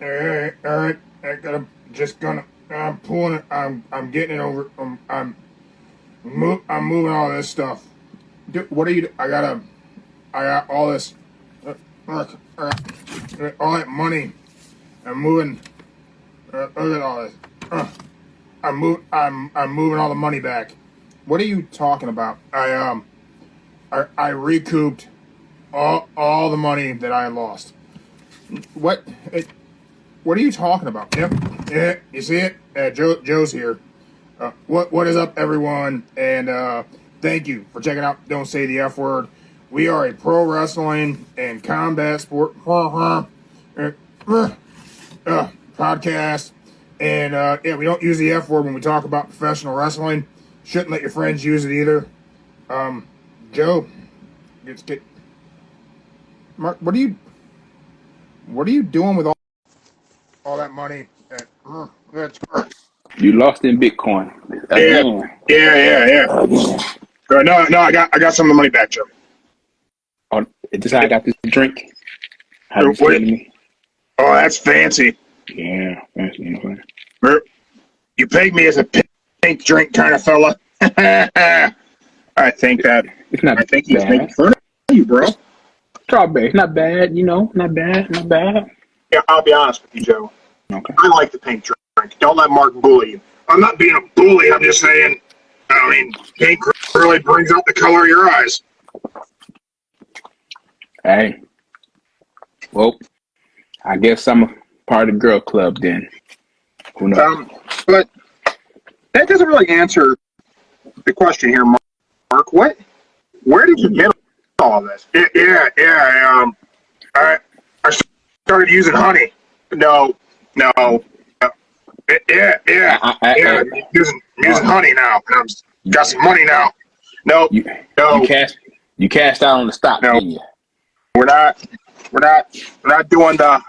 All right. I'm pulling it. I'm getting it over. I'm moving all this stuff. What are you? I got all this. All that money. I'm moving. Look at all this. I'm moving all the money back. What are you talking about? I recouped all the money that I lost. What are you talking about? Yep. Yeah, you see it? Joe's here. What is up, everyone? And thank you for checking out Don't Say the F Word. We are a pro wrestling and combat sport podcast. And yeah, we don't use the F word when we talk about professional wrestling. Shouldn't let your friends use it either. Joe, Mark, what are you doing with all that money? You lost in Bitcoin. Yeah. No, I got some of the money back, Joe. Oh, is this how I got this drink? How you me? Oh, that's fancy. Yeah, fancy. You know what I'm saying? You paid me as a pink drink kind of fella. I think that. It's not. I think he's making fun of you, bro. Strawberry. It's not bad. You know, not bad. Yeah, I'll be honest with you, Joe. Okay. I like the pink drink. Don't let Mark bully you. I'm not being a bully. I'm just saying. I mean, pink really brings out the color of your eyes. Hey. Well, I guess I'm a part of the girl club then. Who knows? But that doesn't really answer the question here, Mark. Where did you get all this? Yeah. I started using honey. No. Using honey now. I've got some money now. You cashed out on the stock, didn't you? We're not doing the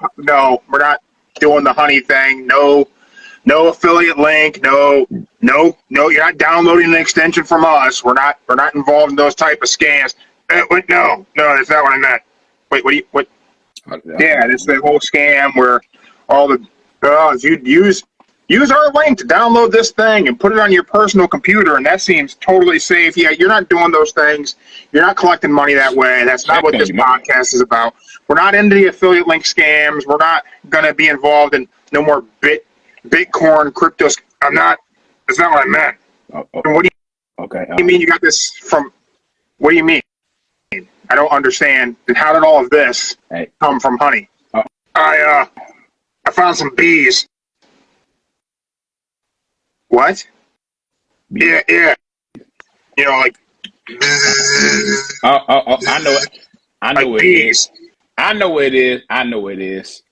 honey thing. No affiliate link. No, you're not downloading an extension from us. We're not involved in those type of scams. Wait, no, that's not what I meant. Wait, what? Yeah, it's the whole scam where all the you use our link to download this thing and put it on your personal computer, and that seems totally safe. Yeah, you're not doing those things. You're not collecting money that way. That's not what this podcast is about. We're not into the affiliate link scams. We're not going to be involved in no more Bitcoin, crypto. I'm not. That's not what I meant. What do you mean you got this from? What do you mean? I don't understand. And how did all of this come from honey? I found some bees. What? Yeah. You know, like. I know it. I know like it is. I know it is.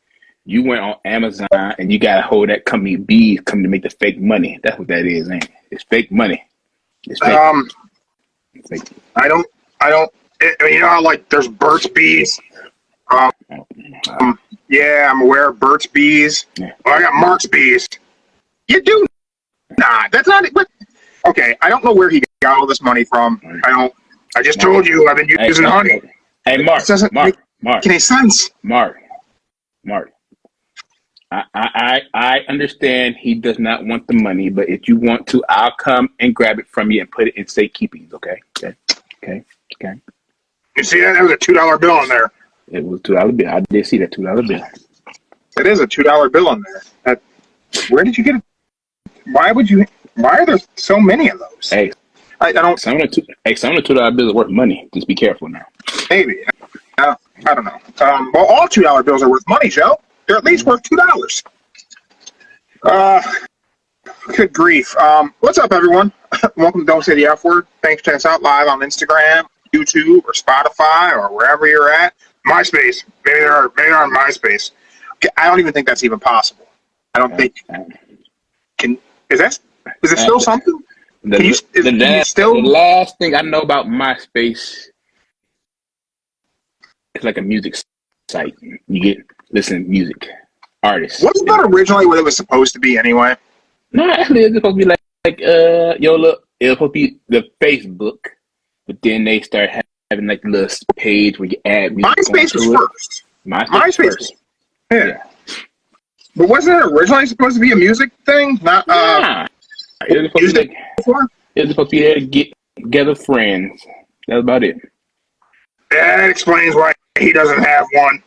You went on Amazon and you got a hold that company bees come to make the fake money. That's what that is, ain't it? It's fake money. It's fake. Fake. I don't. You know how like there's Burt's Bees. Yeah, I'm aware of Burt's Bees. Yeah. Well, I got Mark's Bees. You do not. That's not it. Okay, I don't know where he got all this money from. I just told you I've been using honey. Hey, Mark. It doesn't make any sense. Mark. I understand he does not want the money, but if you want to, I'll come and grab it from you and put it in safekeeping. Okay. You see that? There was a $2 bill in there. It was a $2 bill. I did see that $2 bill. It is a $2 bill in there. Where did you get it? Why are there so many of those? Hey, I don't. Some of the $2 bills are worth money. Just be careful now. Maybe. I don't know. Well, all $2 bills are worth money, Joe. They're at least worth $2. Good grief. What's up, everyone? Welcome to Don't Say the F Word. Thanks for checking us out live on Instagram, YouTube, or Spotify, or wherever you're at. MySpace. Maybe they're on MySpace. Okay, I don't even think that's even possible. I don't think. Is it still something? The last thing I know about MySpace is like a music site. You listen to music, artists. Wasn't that originally what it was supposed to be anyway? No, actually, it's supposed to be like it was supposed to be the Facebook, but then they start having like a little page where you add music. MySpace was first. MySpace was first. Yeah. But wasn't it originally supposed to be a music thing? Not it was supposed to be there to get together friends. That's about it. Yeah, that explains why he doesn't have one.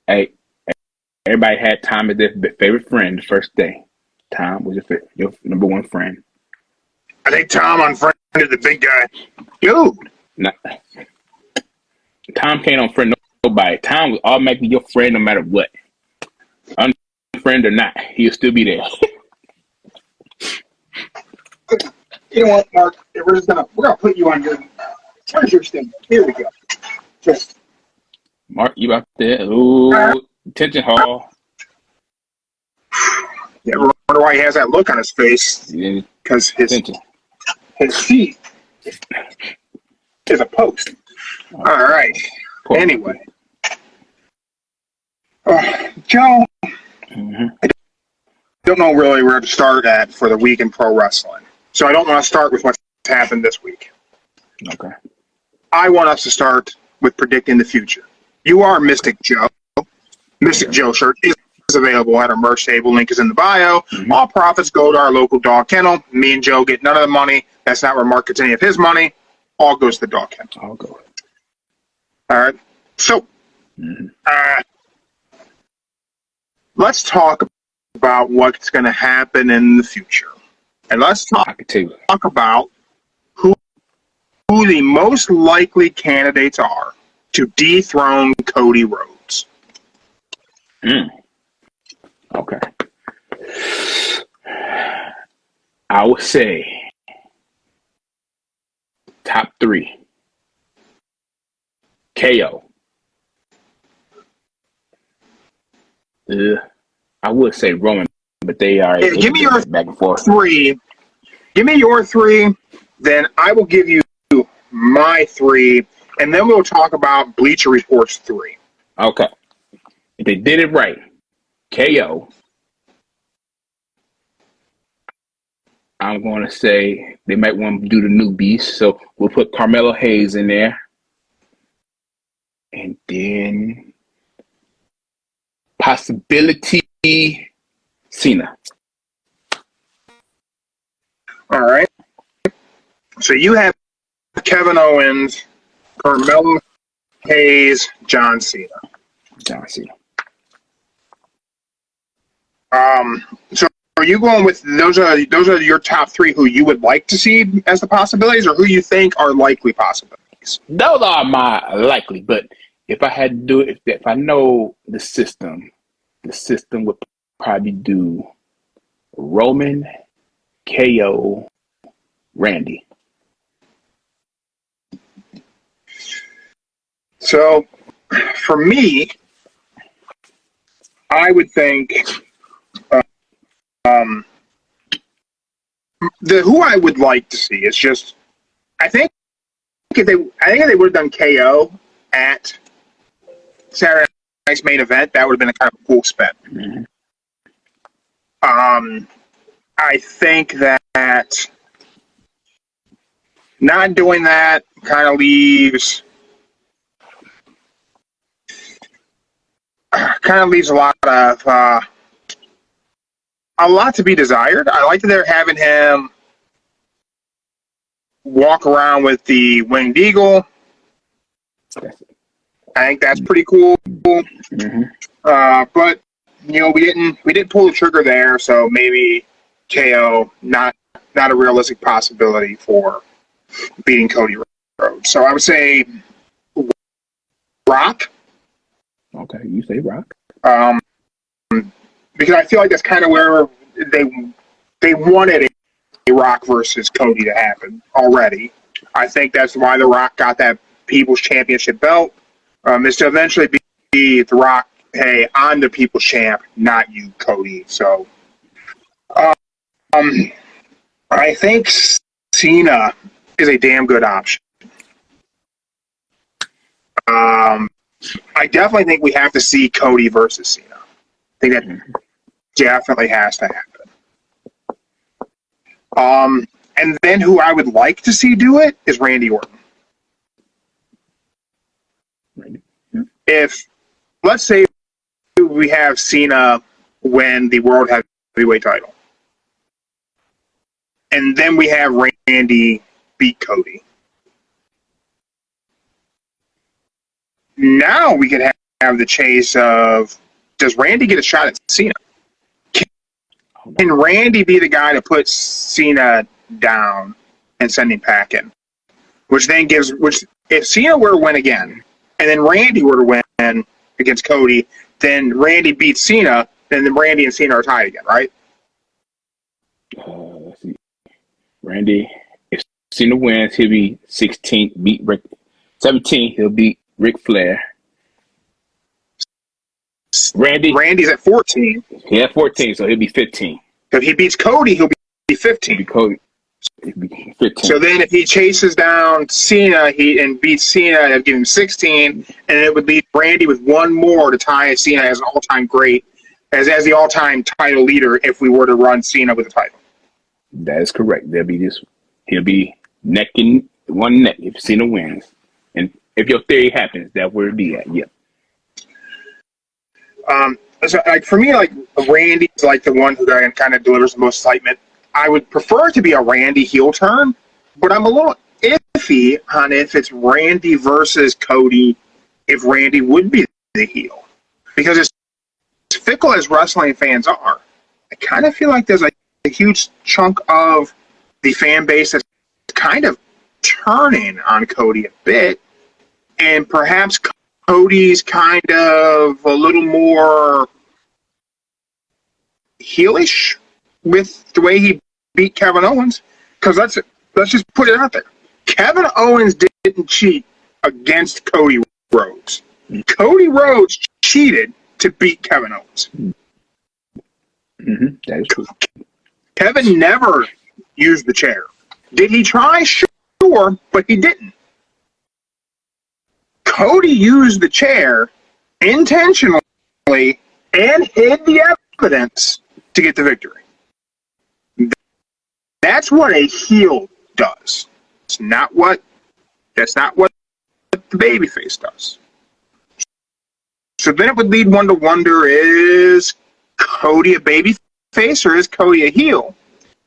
Hey, everybody had Tom as their favorite friend the first day. Tom was your number one friend. I think Tom unfriended the big guy. Dude. Nah. Tom can't unfriend nobody. Tom was automatically your friend no matter what. Unfriend or not, he'll still be there. You know what, Mark? We're gonna put you on your. Where's your sting? Here we go. Just Mark, you out there? Ooh, attention hall. Yeah, I wonder why he has that look on his face. Because his seat is a post. All right. Anyway, Joe, I don't know really where to start at for the week in pro wrestling. So I don't want to start with what's happened this week. Okay. I want us to start with predicting the future. You are Mystic Joe. Mystic Joe shirt is available at our merch table. Link is in the bio. Mm-hmm. All profits go to our local dog kennel. Me and Joe get none of the money. That's not where Mark gets any of his money. All goes to the dog kennel. I'll go. All right. So, let's talk about what's going to happen in the future. And let's talk about who the most likely candidates are to dethrone Cody Rhodes. Okay. I would say top 3. KO. I would say Roman, but they are. Yeah, give me your back and forth. 3. Give me your 3, then I will give you my 3, and then we'll talk about Bleacher Report's 3. Okay. If they did it right, KO. I'm going to say they might want to do the new beast, so we'll put Carmelo Hayes in there. And then possibility Cena. All right. So you have Kevin Owens, Carmelo Hayes, John Cena. So are you going with those are your top 3 who you would like to see as the possibilities, or who you think are likely possibilities? Those are my likely, but if I had to do it, if I know the system would probably do Roman, KO, Randy. So, for me, I would think who I would like to see is just I think if they would have done KO at Saturday Night's main event, that would have been a kind of cool spin. Mm-hmm. I think that not doing that kind of leaves a lot to be desired. I like that they're having him walk around with the winged eagle. I think that's pretty cool. Mm-hmm. But we didn't pull the trigger there, so maybe KO not a realistic possibility for beating Cody Rhodes. So I would say Rock. Okay, you say Rock. Because I feel like that's kind of where they wanted a Rock versus Cody to happen already. I think that's why The Rock got that People's Championship belt, is to eventually be The Rock, hey, I'm the People's Champ, not you, Cody. So I think Cena is a damn good option. I definitely think we have to see Cody versus Cena. I think that definitely has to happen. And then who I would like to see do it is Randy Orton. If, let's say, we we have Cena win the World Heavyweight title. And then we have Randy beat Cody. Now we could have the chase of, does Randy get a shot at Cena? Can Randy be the guy to put Cena down and send him packing? Which if Cena were to win again, and then Randy were to win against Cody, then Randy beats Cena, then Randy and Cena are tied again, right? Let's see. Randy, if Cena wins, he'll be 16, beat Rick. 17, he'll beat Ric Flair. Randy's at 14. He had 14, so he'll be 15. If he beats Cody, he'll be 15. He'll be 15. So then if he chases down Cena and beats Cena, it'll give him 16, and it would leave Randy with one more to tie Cena as an all-time great, as the all-time title leader if we were to run Cena with the title. That is correct. He'll be neck and one neck if Cena wins. And if your theory happens, that where it'll be at, yeah. So for me, Randy's the one who kind of delivers the most excitement. I would prefer it to be a Randy heel turn, but I'm a little iffy on if it's Randy versus Cody, if Randy would be the heel. Because as fickle as wrestling fans are, I kind of feel like there's a huge chunk of the fan base that's kind of turning on Cody a bit, and perhaps Cody's kind of a little more heelish with the way he beat Kevin Owens. Because let's just put it out there. Kevin Owens didn't cheat against Cody Rhodes. Cody Rhodes cheated to beat Kevin Owens. Mm-hmm. That is true. Kevin never used the chair. Did he try? Sure, but he didn't. Cody used the chair intentionally and hid the evidence to get the victory. That's what a heel does. That's not what the babyface does. So then it would lead one to wonder, is Cody a babyface or is Cody a heel?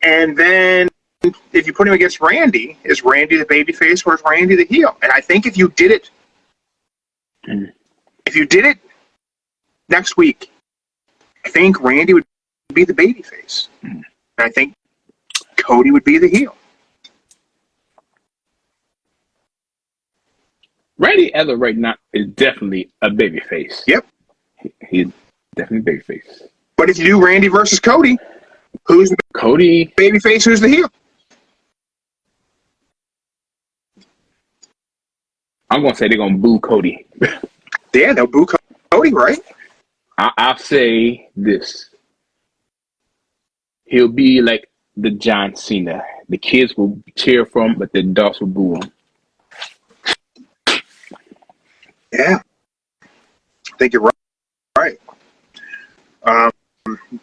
And then if you put him against Randy, is Randy the babyface or is Randy the heel? And I think if you did it next week, I think Randy would be the babyface. And I think Cody would be the heel. Randy as of right now is definitely a babyface. Yep. He's definitely a babyface. But if you do Randy versus Cody, who's the Cody babyface, who's the heel? I'm going to say they're going to boo Cody. Yeah, they'll boo Cody, right? I'll say this. He'll be like the John Cena. The kids will cheer for him, but the adults will boo him. Yeah. I think you're right.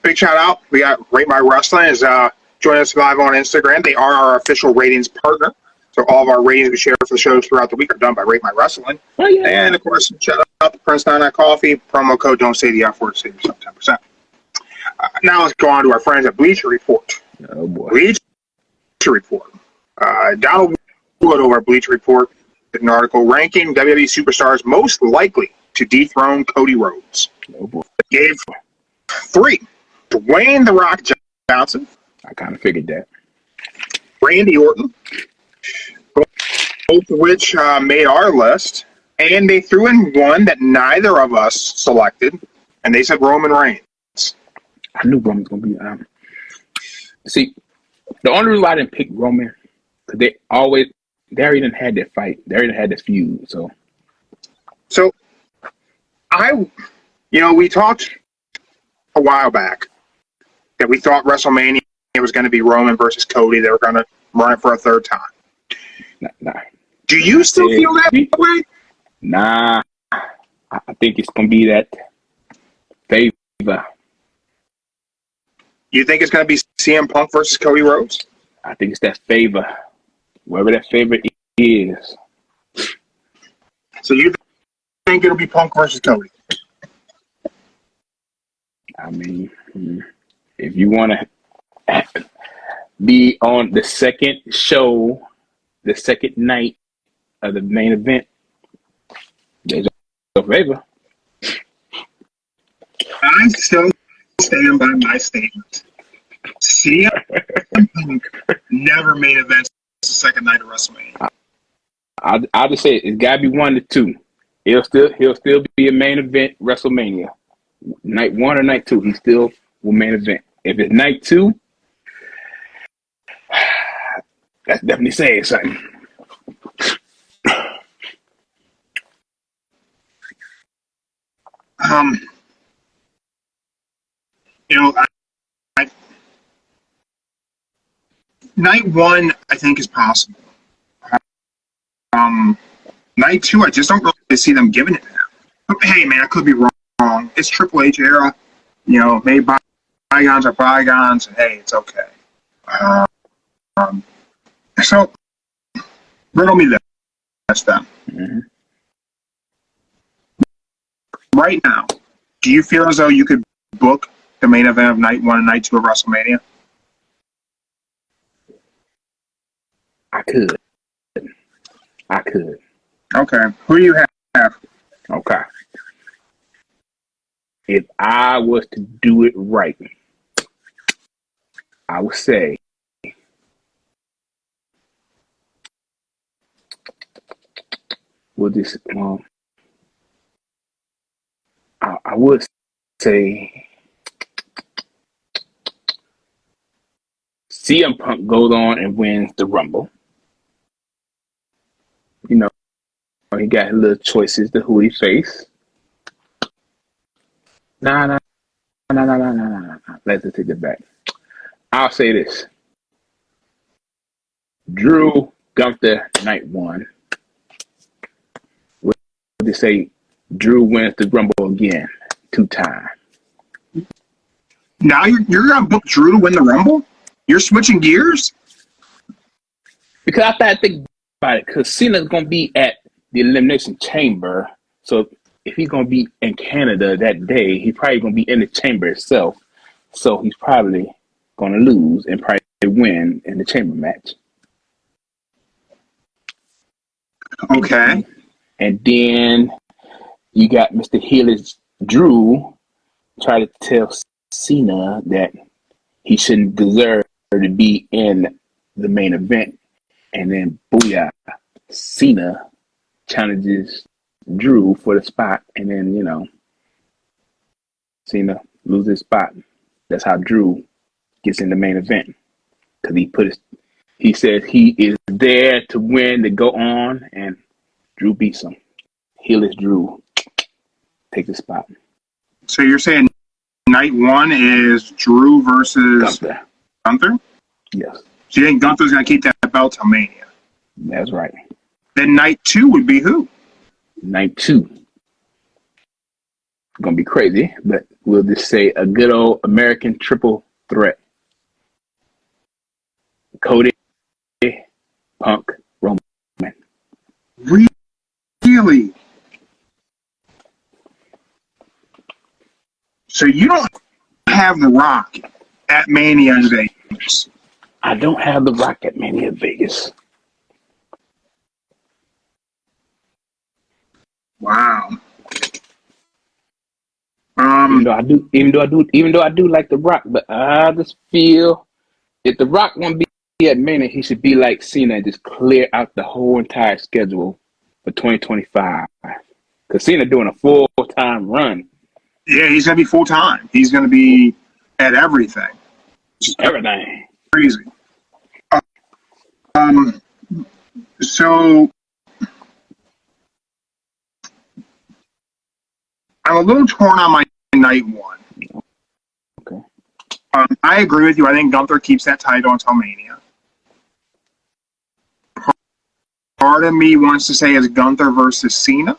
Big shout out. We got Rate My Wrestling is joining us live on Instagram. They are our official ratings partner. So all of our ratings we share for the shows throughout the week are done by Rate My Wrestling. Oh, yeah. And, of course, shout out to Prince 99 Coffee. Promo code Don't Say the F Word, save yourself 10%. Now let's go on to our friends at Bleacher Report. Oh, boy. Bleacher Report. Donald Wood over at Bleacher Report did an article ranking WWE superstars most likely to dethrone Cody Rhodes. Oh, boy. Gave 3. Dwayne "The Rock" Johnson. I kind of figured that. Randy Orton. Both of which made our list. And they threw in one that neither of us selected. And they said Roman Reigns. I knew Roman was going to be... See, the only reason why I didn't pick Roman, because they already done had that fight. They already had this feud, so... So, we talked a while back that we thought WrestleMania was going to be Roman versus Cody. They were going to run it for a third time. Nah. Do you still feel that way? Nah. I think it's going to be that favor. You think it's going to be CM Punk versus Cody Rhodes? I think it's that favor. Wherever that favor is. So you think it'll be Punk versus Cody? I mean, if you want to be on the second show, the second night of the main event, there's a favor. I still stand by my statement. CM Punk never main events the second night of WrestleMania. I'll just say it's got to be 1 to 2. He'll still be a main event WrestleMania. Night 1 or night 2, he still will main event. If it's night 2, that's definitely saying something. You know, night 1 I think is possible. Night 2 I just don't really see them giving it now. But hey, man, I could be wrong. It's Triple H era. You know, maybe bygones are bygones. And hey, it's okay. So riddle me this then. Mm-hmm. Right now, do you feel as though you could book the main event of night 1 and night 2 of WrestleMania? I could. Okay. Who do you have? Okay. If I was to do it right, I would say I would say CM Punk goes on and wins the Rumble. You know, he got his little choices to who he face. Nah. Let's just take it back. I'll say this. Drew Gunther, night 1. What they say? Drew wins the Rumble again, 2 times. Now you're going to book Drew to win the Rumble? You're switching gears? Because I thought I'd think about it, because Cena's going to be at the Elimination Chamber. So if he's going to be in Canada that day, he's probably going to be in the chamber itself. So he's probably going to lose and probably win in the chamber match. Okay. And then you got Mr. Healy's Drew try to tell Cena that he shouldn't deserve to be in the main event. And then, booyah, Cena challenges Drew for the spot. And then, you know, Cena loses his spot. That's how Drew gets in the main event. Because he says he is there to win, to go on, and Drew beats him. Heeless Drew takes the spot. So you're saying night 1 is Drew versus Gunther? Yes. So you think Gunther's going to keep that belt till Mania? That's right. Then night 2 would be who? Night 2. Gonna be crazy, but we'll just say a good old American triple threat. Cody, Punk, Roman. Really? So you don't have The Rock at Mania in Vegas? I don't have The Rock at Mania Vegas. Wow. Even though I do like The Rock, but I just feel if The Rock won't be at Mania, he should be like Cena and just clear out the whole entire schedule for 2025. Because Cena doing a full-time run. Yeah, he's going to be full-time. He's going to be at everything. Everything. Crazy. So I'm a little torn on my night 1. Okay. I agree with you. I think Gunther keeps that title until Mania. Part of me wants to say it's Gunther versus Cena.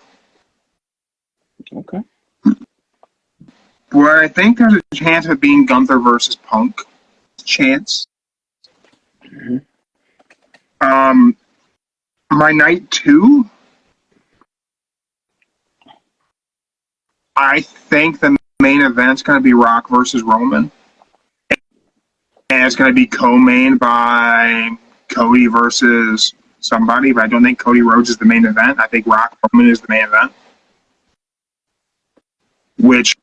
Okay. But I think there's a chance of it being Gunther versus Punk. Chance. Mm-hmm. My night 2, I think the main main event's going to be Rock versus Roman. And it's going to be co-mained by Cody versus somebody, but I don't think Cody Rhodes is the main event. I think Rock Roman is the main event. Which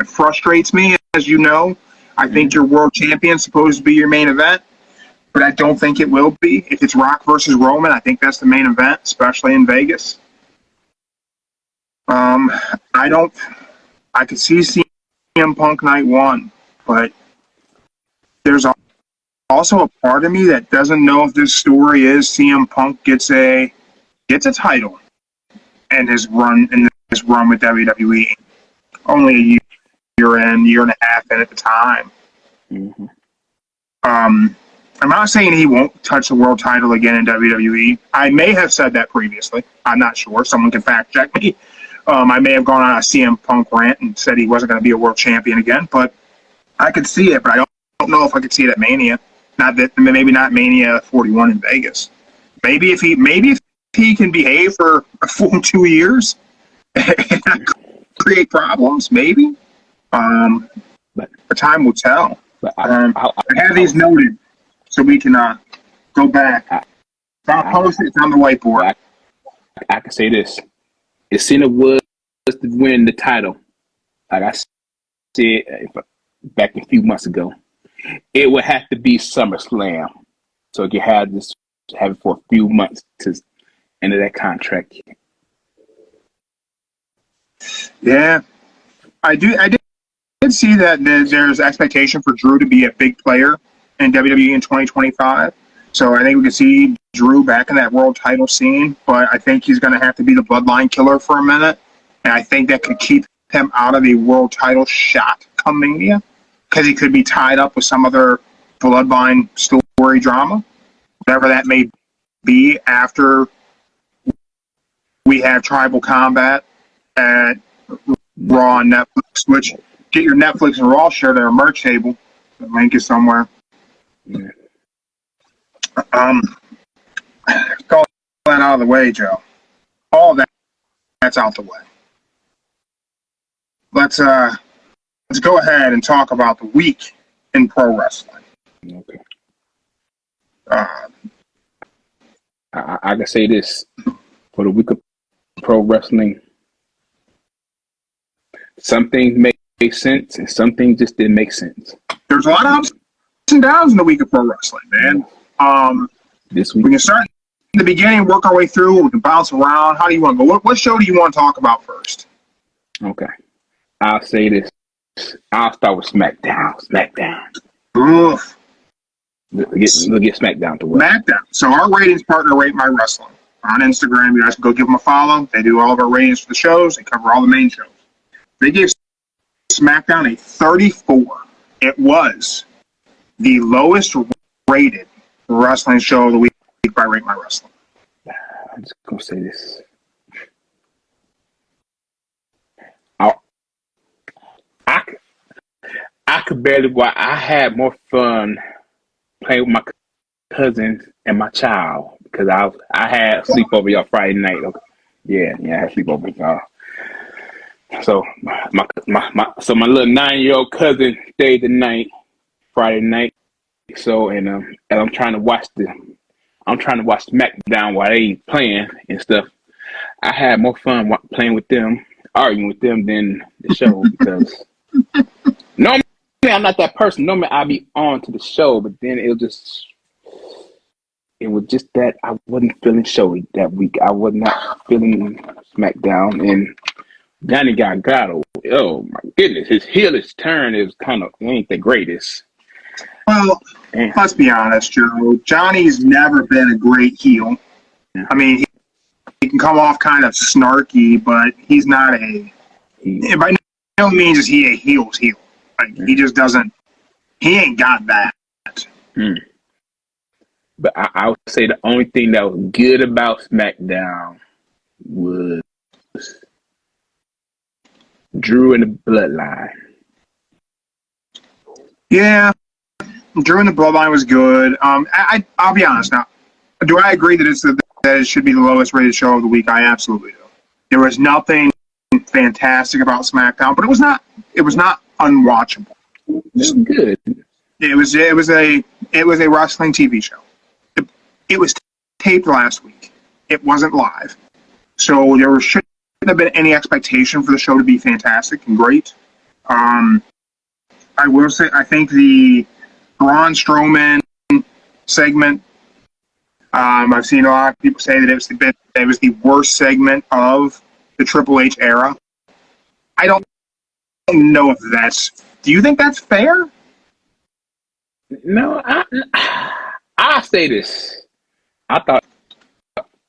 frustrates me, as you know. I think your world champion's supposed to be your main event, but I don't think it will be. If it's Rock versus Roman, I think that's the main event, especially in Vegas. I could see CM Punk night one, but there's also a part of me that doesn't know if this story is CM Punk gets a title and his run with WWE. Only a year and a half in at the time. Mm-hmm. I'm not saying he won't touch the world title again in WWE. I may have said that previously. I'm not sure. Someone can fact check me. I may have gone on a CM Punk rant and said he wasn't going to be a world champion again, but I could see it, but I don't know if I could see it at Mania. Maybe not Mania 41 in Vegas. Maybe if he can behave for a full 2 years and not create problems, maybe. But time will tell. I have these noted so we can go back. I'll post it on the whiteboard. I can say this. If Cena was to win the title, like I said back a few months ago, it would have to be SummerSlam. So you have it for a few months to end of that contract. Yeah. I did see that there's expectation for Drew to be a big player in WWE in 2025. So I think we can see Drew back in that world title scene, but I think he's going to have to be the bloodline killer for a minute. And I think that could keep him out of a world title shot come Mania, because he could be tied up with some other bloodline story drama, whatever that may be, after we have Tribal Combat at Raw and Netflix, which get your Netflix and Raw shirt at our merch table. The link is somewhere. Yeah. All that out of the way, Joe. All that's out the way. Let's go ahead and talk about the week in pro wrestling. Okay. I can say this for the week of pro wrestling. Some things make sense, and some things just didn't make sense. There's a lot of ups and downs in the week of pro wrestling, man. This week we can start in the beginning, work our way through. We can bounce around. How do you want to go? What show do you want to talk about first? Okay. I'll say this. I'll start with SmackDown. Oof. We'll get SmackDown to work. SmackDown. So our ratings partner, Rate My Wrestling, on Instagram. You guys can go give them a follow. They do all of our ratings for the shows. They cover all the main shows. They gave SmackDown a 34. It was the lowest rated wrestling show of the week by Rate My Wrestling. I'm just going to say this. I could barely watch. I had more fun playing with my cousins and my child because I had sleepover y'all Friday night. Okay. Yeah, I had sleepover y'all. So my little 9-year-old cousin stayed the night Friday night. So and I'm trying to watch SmackDown while they playing and stuff. I had more fun playing with them, arguing with them than the show because normally I'm not that person. Normally I'll be on to the show, but then it was just that I wasn't feeling show that week. I was not feeling SmackDown, and Johnny Gargano. Oh my goodness, his heelish turn is ain't the greatest. Well, let's be honest, Joe. Johnny's never been a great heel. Yeah. I mean, he can come off kind of snarky, but he's not by no means is he a heel's heel. Like, he just doesn't. He ain't got that. But I would say the only thing that was good about SmackDown was Drew and the Bloodline. Yeah, Drew and the Bloodline was good. I'll be honest now. Do I agree that it should be the lowest rated show of the week? I absolutely do. There was nothing fantastic about SmackDown, but it was not unwatchable. It's good. It was a wrestling TV show. It was taped last week. It wasn't live, so there shouldn't have been any expectation for the show to be fantastic and great. I will say I think the Braun Strowman segment. I've seen a lot of people say that it was the worst segment of the Triple H era. I don't know if that's. Do you think that's fair? No, I say this. I thought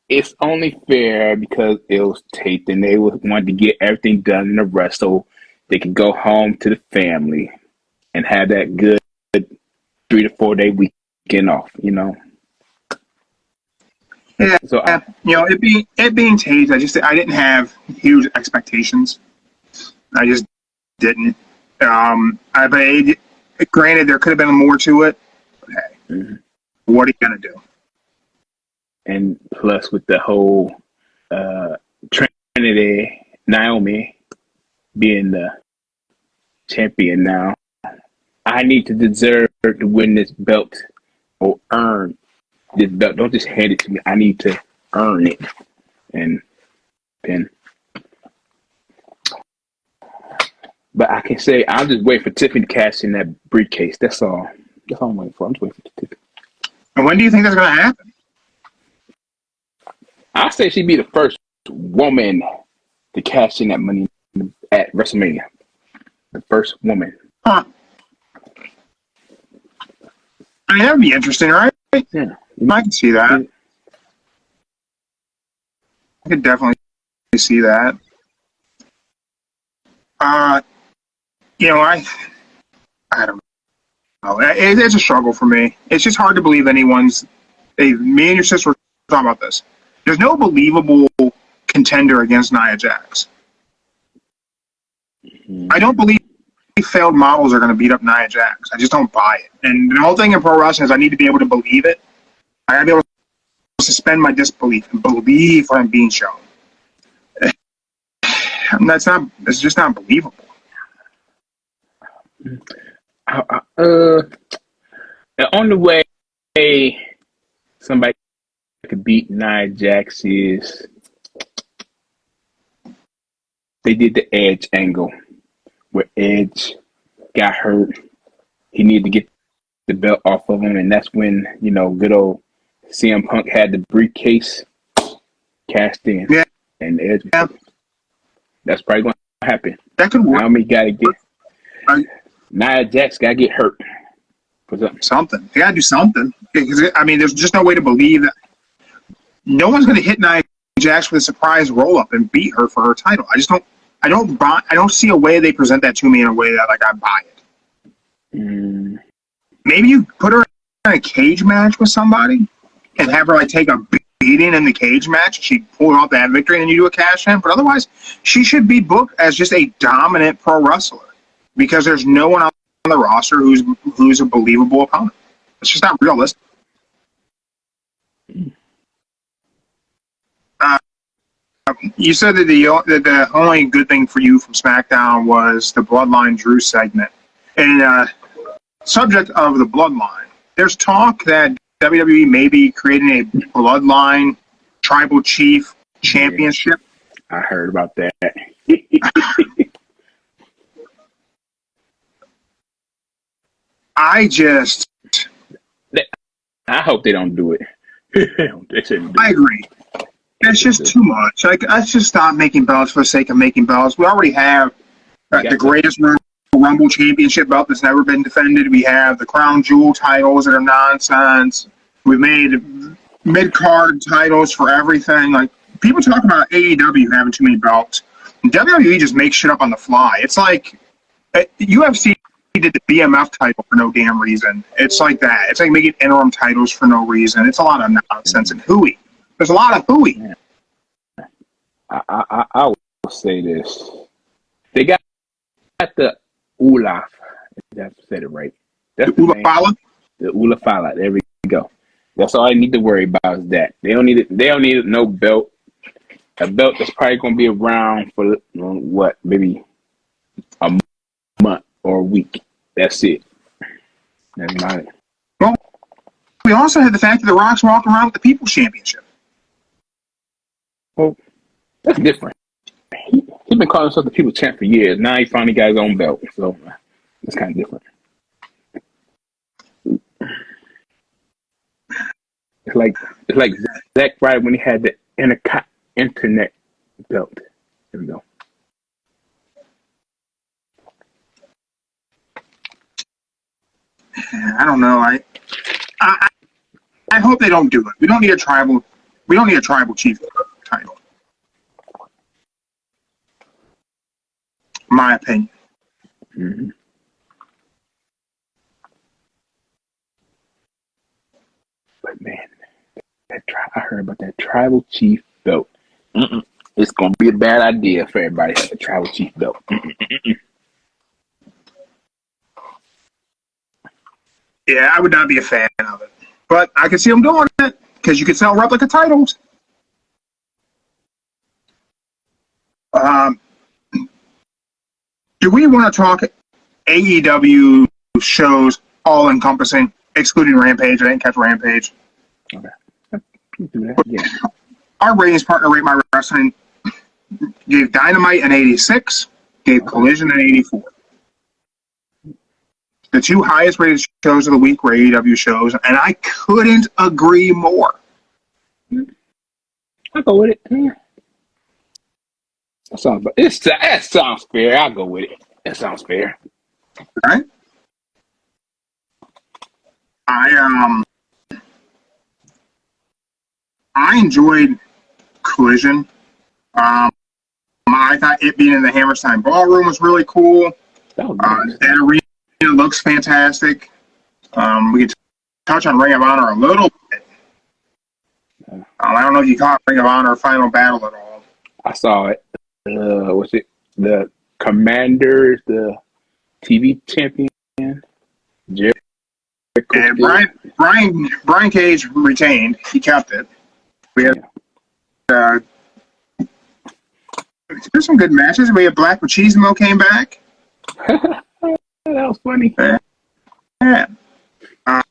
it's only fair because it was taped and they wanted to get everything done in the rest so they could go home to the family and have that good 3 to 4 day weekend off. Yeah, so it being taped, I didn't have huge expectations. I just didn't. Granted, there could have been more to it. But hey, what are you gonna do? And plus, with the whole Trinity Naomi being the champion now, I need to deserve to win this belt or earn this belt. Don't just hand it to me. I need to earn it. And then, but I can say I'll just wait for Tiffany to cash in that briefcase. That's all. That's all I'm waiting for. I'm just waiting for Tiffany. And when do you think that's going to happen? I say she'd be the first woman to cash in that money at WrestleMania. The first woman. Huh. I mean, that would be interesting, right? Yeah. I can see that. I could definitely see that. I don't know. It's a struggle for me. It's just hard to believe me and your sister were talking about this. There's no believable contender against Nia Jax. Mm-hmm. I don't believe failed models are going to beat up Nia Jax. I just don't buy it. And the whole thing in pro wrestling is I need to be able to believe it. I got to be able to suspend my disbelief and believe what I'm being shown. It's just not believable. The only way somebody could beat Nia Jax is they did the Edge angle where Edge got hurt. He needed to get the belt off of him, and that's when, good old CM Punk had the briefcase cast in. Yeah. And Edge. Yeah. That's probably going to happen. That could work. Naomi got to get. Nia Jax got to get hurt. Something. They got to do something. Because, there's just no way to believe that. No one's going to hit Nia Jax with a surprise roll-up and beat her for her title. I don't see a way they present that to me in a way that, I buy it. Maybe you put her in a cage match with somebody and have her, take a beating in the cage match. She pulled off that victory and then you do a cash in. But otherwise, she should be booked as just a dominant pro wrestler because there's no one on the roster who's a believable opponent. It's just not realistic. You said that the only good thing for you from SmackDown was the Bloodline Drew segment. And subject of the Bloodline, there's talk that WWE may be creating a Bloodline Tribal Chief Championship. I heard about that. I hope they don't do it. They shouldn't do I agree. It's just too much. Let's just stop making belts for the sake of making belts. We already have the greatest Rumble Championship belt that's never been defended. We have the Crown Jewel titles that are nonsense. We've made mid-card titles for everything. People talk about AEW having too many belts. WWE just makes shit up on the fly. It's like UFC did the BMF title for no damn reason. It's like that. It's like making interim titles for no reason. It's a lot of nonsense and hooey. There's a lot of hooey. I will say this. They got the Olaf. If I said it right. That's the Ulafala? The Ulafala. There we go. That's all I need to worry about is that. They don't need no belt. a belt that's probably going to be around for what, maybe a month or a week. That's it. That's about it. Well, we also had the fact that The Rock's walking around with the People's Championship. Well, that's different. He's been calling himself the People's Champ for years. Now he finally got his own belt, so it's kind of different. It's like Zack Ryder when he had the internet belt. There we go. I don't know. I hope they don't do it. We don't need a tribal chief title. My opinion. Mm-hmm. But man, I heard about that tribal chief belt. It's gonna be a bad idea for everybody to have a tribal chief belt. Yeah, I would not be a fan of it. But I can see them doing it because you can sell replica titles. Do we want to talk AEW shows all encompassing, excluding Rampage? I didn't catch Rampage. Okay. Do that. Yeah. Our ratings partner, Rate My Wrestling, gave Dynamite an 86, gave Collision an 84. The two highest rated shows of the week were AEW shows, and I couldn't agree more. I'll go with it. Yeah. That sounds fair. I'll go with it. That sounds fair. All right. I enjoyed Collision. I thought it being in the Hammerstein Ballroom was really cool. That arena looks fantastic. We could touch on Ring of Honor a little bit. I don't know if you caught Ring of Honor Final Battle at all. I saw it. Was it the Commanders, the TV champion? And Brian Cage retained. He kept it. We had there's some good matches. We had Black Machismo came back. That was funny. Yeah. I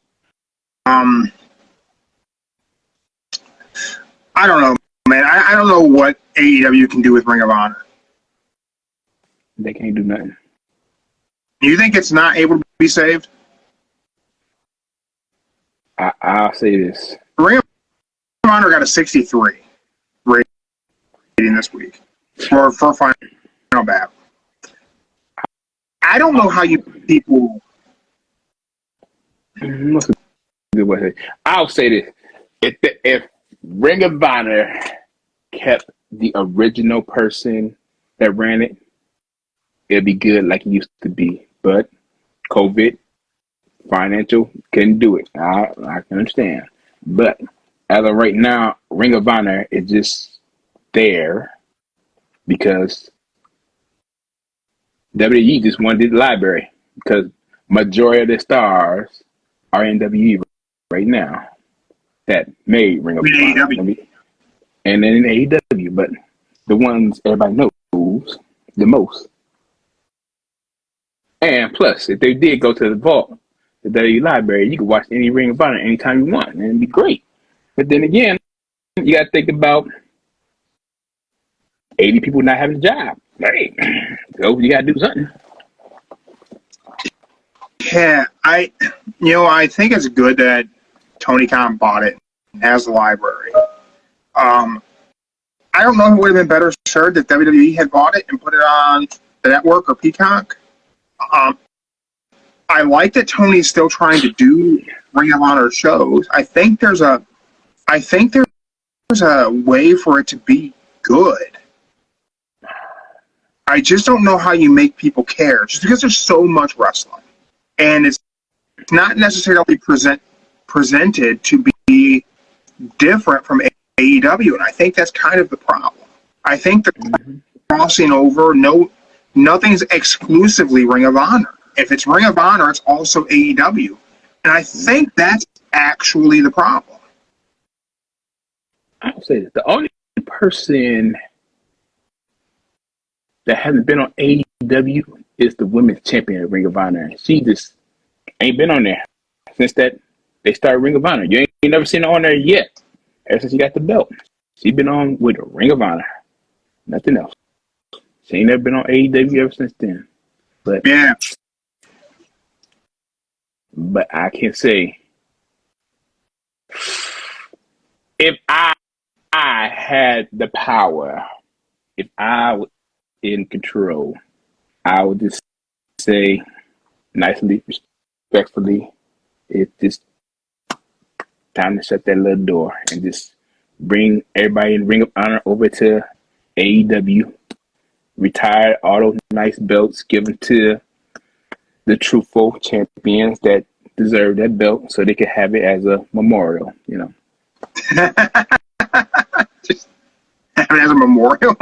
don't know, man. I don't know what AEW can do with Ring of Honor. They can't do nothing. You think it's not able to be saved? I'll say this. Ring of Honor got a 63 rating this week for Final Battle. I don't know how you people. What's a good way to say? I'll say this: if Ring of Honor kept the original person that ran it, it'd be good like it used to be. But COVID, financial, couldn't do it. I can understand. But as of right now, Ring of Honor is just there because WWE just wanted the library because majority of the stars are in WWE right now that made Ring of Honor. And then in AEW, but the ones everybody knows the most. And plus, if they did go to the vault, the WWE library, you can watch any Ring of Honor anytime you want, and it'd be great. But then again, you got to think about 80 people not having a job. Hey, so you got to do something. Yeah, I think it's good that Tony Khan bought it and has the library. I don't know if it would have been better served if WWE had bought it and put it on the network or Peacock. I like that Tony's still trying to do Ring of Honor shows. I think there's a way for it to be good. I just don't know how you make people care, just because there's so much wrestling, and it's not necessarily presented to be different from AEW, and I think that's kind of the problem. I think the crossing over, nothing's exclusively Ring of Honor. If it's Ring of Honor, it's also AEW, and I think that's actually the problem. I'll say this: the only person that hasn't been on AEW is the women's champion of Ring of Honor. She just ain't been on there since that they started Ring of Honor. You ain't never seen her on there yet. Ever since she got the belt, she been on with Ring of Honor, nothing else. She ain't never been on AEW ever since then. But yeah, but I can say, if I had the power, if I was in control, I would just say nicely, respectfully, it's just time to shut that little door and just bring everybody in Ring of Honor over to AEW. Retire all those nice belts, give them to the truthful champions that deserve that belt, so they can have it as a memorial. just have it as a memorial.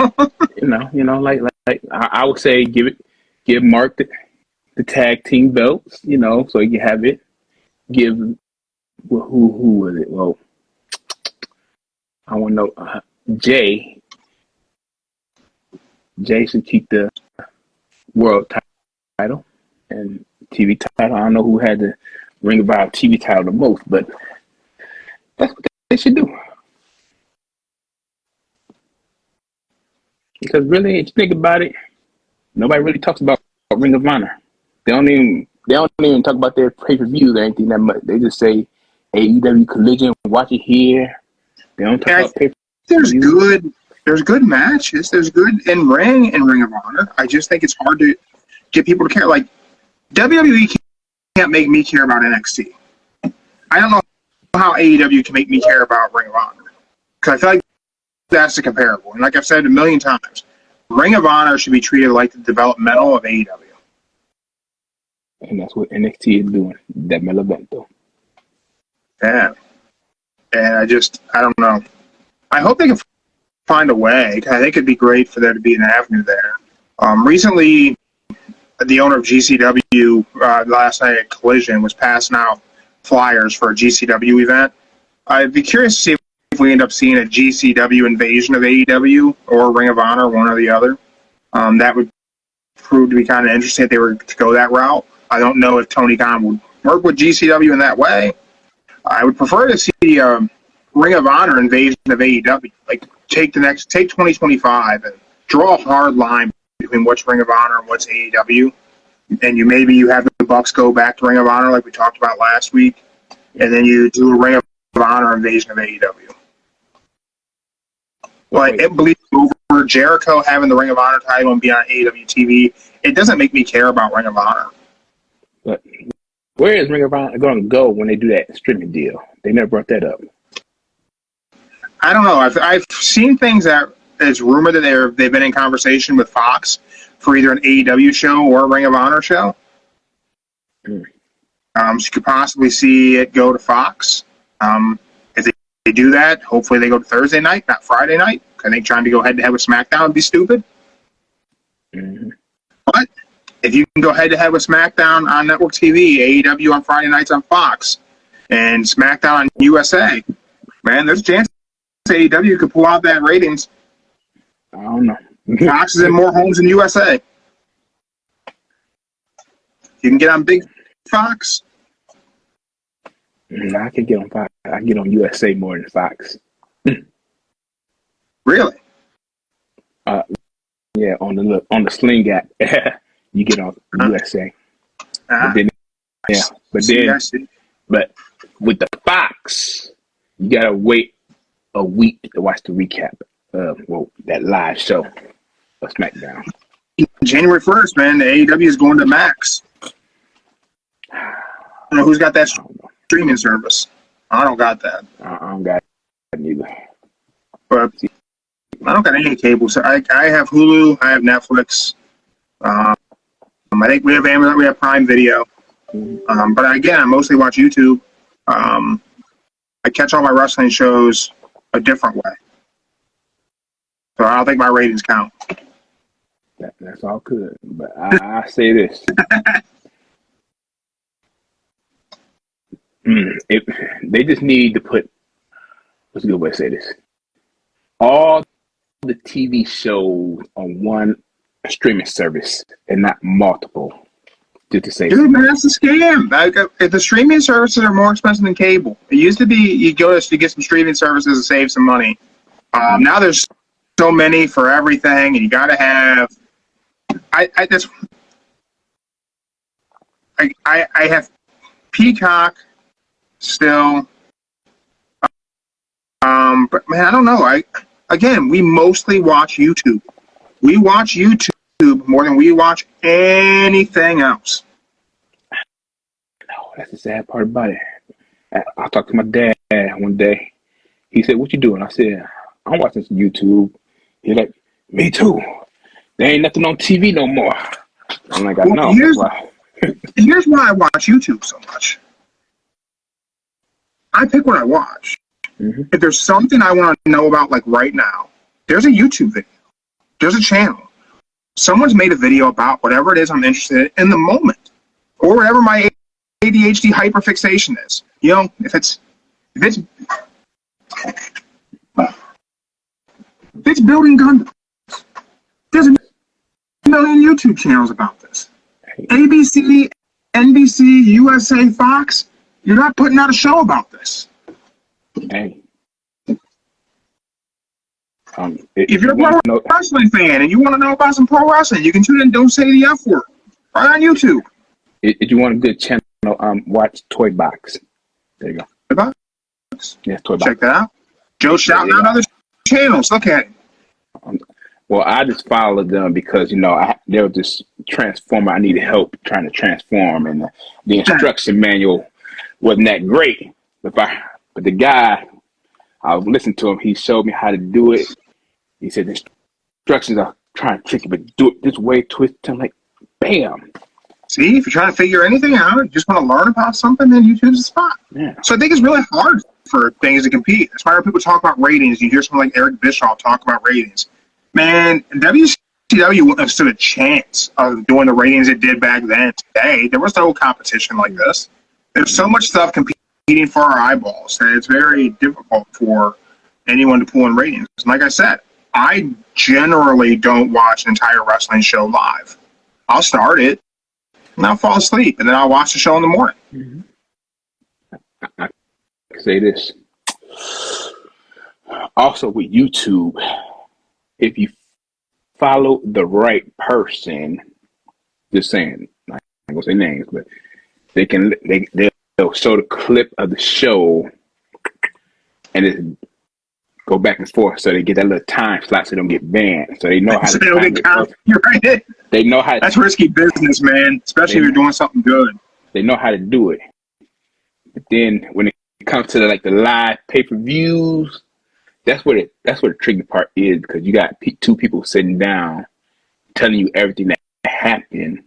like I would say, give Mark the tag team belts, so he can have it. Give who was it? Well, I want to know. Jay should keep the world title and TV title. I don't know who had the Ring of Honor TV title the most, but that's what they should do. Because really, if you think about it, nobody really talks about Ring of Honor. They don't even talk about their pay-per-views or anything that much. They just say AEW Collision, watch it here. They don't talk about pay-per-views. There's good matches. There's good in ring and Ring of Honor. I just think it's hard to get people to care. Like, WWE can't make me care about NXT. I don't know how AEW can make me care about Ring of Honor. Because I feel like that's the comparable. And like I've said a million times, Ring of Honor should be treated like the developmental of AEW. And that's what NXT is doing. Developmental. Yeah. And I don't know. I hope they can find a way. I think it'd be great for there to be an avenue there. Recently, the owner of GCW last night at Collision was passing out flyers for a GCW event. I'd be curious to see if we end up seeing a GCW invasion of AEW or Ring of Honor, one or the other. That would prove to be kind of interesting if they were to go that route. I don't know if Tony Khan would work with GCW in that way. I would prefer to see Ring of Honor invasion of AEW. Like, take 2025 and draw a hard line between what's Ring of Honor and what's AEW. And you have the Bucks go back to Ring of Honor like we talked about last week. And then you do a Ring of Honor invasion of AEW. But I believe over Jericho having the Ring of Honor title and being on AEW TV, it doesn't make me care about Ring of Honor. But where is Ring of Honor going to go when they do that streaming deal? They never brought that up. I don't know. I've seen things that it's rumored that they've been in conversation with Fox for either an AEW show or a Ring of Honor show. So you could possibly see it go to Fox. If they do that, hopefully they go to Thursday night, not Friday night. I think trying to go head-to-head with SmackDown would be stupid. Mm-hmm. But if you can go head-to-head with SmackDown on network TV, AEW on Friday nights on Fox, and SmackDown on USA, man, there's a chance AEW could pull out that ratings. I don't know. Fox is in more homes than USA. You can get on Big Fox. I can get on Fox. I can get on USA more than Fox. Really? Yeah, on the Sling app, you get on USA. But with the Fox, you gotta wait a week to watch the recap of that live show of SmackDown. January 1st, man, the AEW is going to Max. I don't know who's got that streaming service. I don't got that. I don't got that neither. But I don't got any cable. So I have Hulu. I have Netflix. I think we have Amazon. We have Prime Video. But again, I mostly watch YouTube. I catch all my wrestling shows a different way. So I don't think my ratings count. That's all good. But I say this. They just need to put, what's a good way to say this? All the TV shows on one streaming service and not multiple. Just to say, dude, man, that's a scam. The streaming services are more expensive than cable. It used to be you go to get some streaming services and save some money. Now there's so many for everything, and you got to have. I have Peacock still. But man, I don't know. We mostly watch YouTube. We watch YouTube more than we watch anything else. No, that's the sad part about it. I talked to my dad one day. He said, "What you doing?" I said, "I'm watching some YouTube." He's like, "Me too. There ain't nothing on TV no more." I'm like, "I know." Here's why I watch YouTube so much. I pick what I watch. Mm-hmm. If there's something I want to know about, like right now, there's a YouTube video. There's a channel. Someone's made a video about whatever it is I'm interested in the moment, or whatever my ADHD hyperfixation is. You know, if it's building Gundams, there's a million YouTube channels about this. ABC, NBC, USA, Fox, you're not putting out a show about this. Hey. If you're a pro wrestling fan and you want to know about some pro wrestling, you can tune in Don't Say the F Word right on YouTube. If you want a good channel, watch Toy Box. There you go. Toy Box? Yeah, Toy Box. Check that out. Joe's shouting out other channels. Look at it. Well, I just followed them because, there was this transformer I needed help trying to transform, and the instruction manual wasn't that great. But the guy, I was listening to him, he showed me how to do it. He said the instructions are trying to trick you, but do it this way, twist. I'm like, bam. See, if you're trying to figure anything out, you just want to learn about something, then YouTube's the spot. Yeah. So I think it's really hard for things to compete. That's why when people talk about ratings, you hear someone like Eric Bischoff talk about ratings. Man, WCW wouldn't have stood a chance of doing the ratings it did back then. Today, there was no competition like this. There's so much stuff competing for our eyeballs that it's very difficult for anyone to pull in ratings. And like I said, I generally don't watch an entire wrestling show live. I'll start it, and I'll fall asleep, and then I'll watch the show in the morning. Mm-hmm. I say this. Also with YouTube, if you follow the right person, just saying, I'm not gonna say names, but they'll show the clip of the show and it go back and forth, so they get that little time slot so they don't get banned. So they know how to. You're right. They know how. That's risky business, man. Especially if you're doing something good. They know how to do it. But then when it comes to the live pay-per-views, that's where the tricky part is, because you got two people sitting down telling you everything that happened,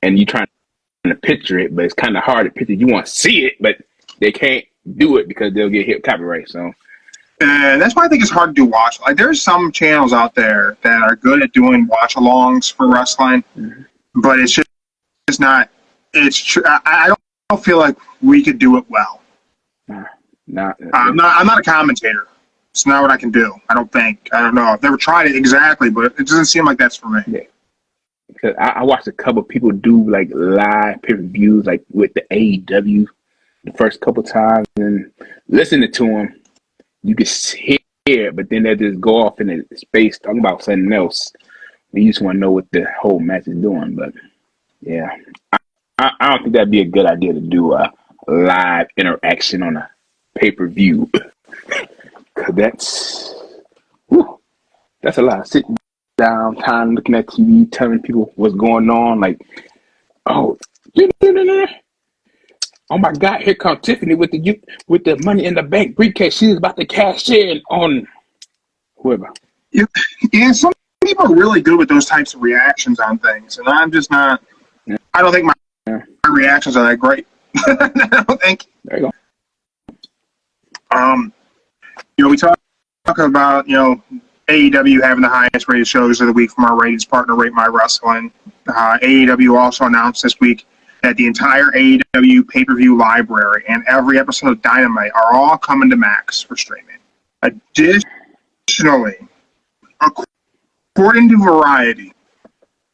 and you trying to picture it, but it's kind of hard to picture. You want to see it, but they can't do it because they'll get hit copyright. So. And that's why I think it's hard to do watch. Like, there's some channels out there that are good at doing watch-alongs for wrestling, but it's not. I don't feel like we could do it well. I'm not a commentator. It's not what I can do. I don't think. I don't know. I've never tried it exactly, but it doesn't seem like that's for me. Yeah. Because I watched a couple of people do live pay-per-views, with the AEW the first couple times, and listening to them, you can hear it, but then they just go off in the space talking about something else. You just want to know what the whole match is doing. But yeah, I don't think that'd be a good idea to do a live interaction on a pay-per-view. Cause that's a lot of sitting down time, looking at TV, telling people what's going on. Oh my God, here comes Tiffany with the Money in the Bank briefcase. She's about to cash in on whoever. Yeah, some people are really good with those types of reactions on things, and I'm just not. Yeah. I don't think my reactions are that great. I don't think. There you go. We talk about AEW having the highest rated shows of the week from our ratings partner, Rate My Wrestling. AEW also announced this week that the entire AEW pay-per-view library and every episode of Dynamite are all coming to Max for streaming. Additionally, according to Variety.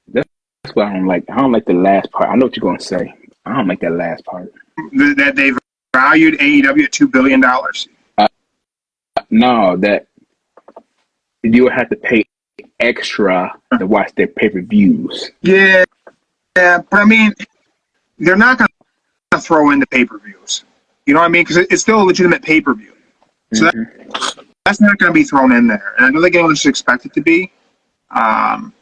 That's what I don't like. I don't like the last part. I know what you're going to say. I don't like that last part. That they valued AEW at $2 billion. No, that you would have to pay extra to watch their pay-per-views. Yeah, but I mean, they're not going to throw in the pay-per-views. You know what I mean? Because it's still a legitimate pay-per-view. So that's not going to be thrown in there. And I don't think anyone should expect it to be. And,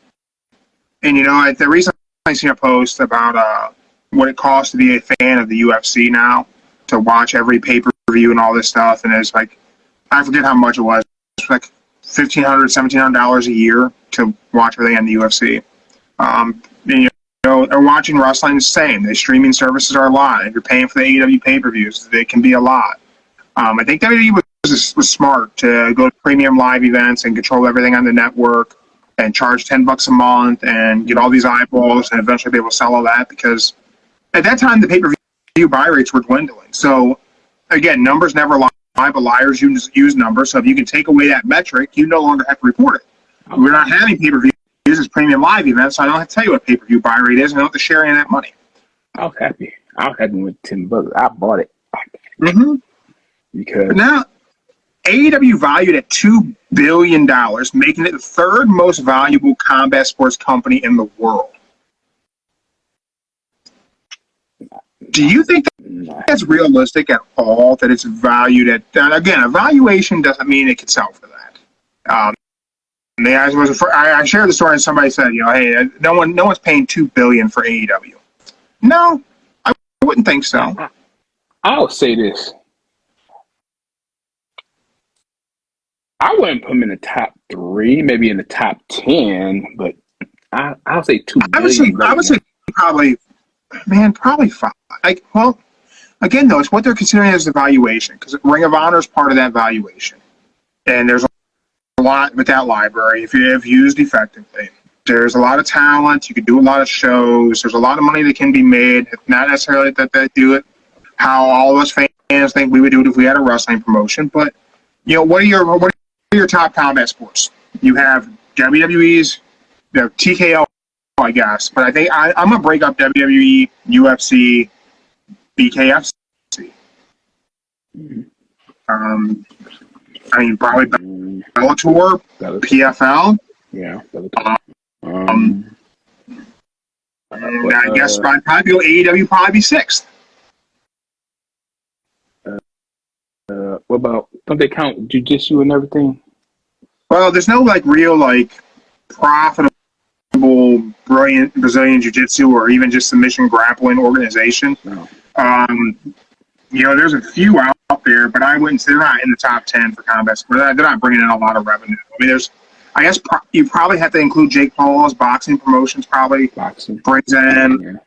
you know, the reason I seen a post about what it costs to be a fan of the UFC now, to watch every pay-per-view and all this stuff, and it's like, I forget how much it was. It's like $1,500, $1,700 a year to watch everything on the UFC. And, you know, they're watching wrestling the same. The streaming services are a lot. If you're paying for the AEW pay-per-views, they can be a lot. I think WWE was smart to go to premium live events and control everything on the network and charge $10 a month and get all these eyeballs and eventually be able to sell all that, because at that time the pay-per-view buy rates were dwindling. So again, numbers never lie, but liars use numbers. So if you can take away that metric, you no longer have to report it. Okay. We're not having pay-per-views as premium live events, so I don't have to tell you what pay-per-view buy rate is, and I don't have to share any of that money. I was happy with $10. I bought it. Because but now AEW valued at $2 billion, making it the third most valuable combat sports company in the world. Do you think that's realistic at all, that it's valued at, again, a valuation doesn't mean it can sell for that. I shared the story and somebody said, you know, hey, no one's paying $2 billion for AEW. No, I wouldn't think so. I'll say this. I wouldn't put them in the top 3, maybe in the top 10, but I'll say $2 billion. I would say probably 5. Like, well, again, though, it's what they're considering as the valuation, because Ring of Honor is part of that valuation. And there's a lot with that library, if you have used effectively. There's a lot of talent. You can do a lot of shows. There's a lot of money that can be made. Not necessarily that they do it how all of us fans think we would do it if we had a wrestling promotion. But, you know, what are your top combat sports? You have WWE's, you know, TKO, I guess. But I think I'm going to break up WWE, UFC, BKFC. I mean, probably Bellator, PFL. Yeah. I guess I'd probably go AEW, probably be 6th. What about, don't they count jiu-jitsu and everything? Well, there's no real profitable brilliant Brazilian jiu-jitsu or even just submission grappling organization. No. You know, there's a few out there, but I wouldn't say they're not in the top 10 for combat sport. They're not bringing in a lot of revenue. I mean, I guess you probably have to include Jake Paul's boxing promotions. Probably brings in. Yeah.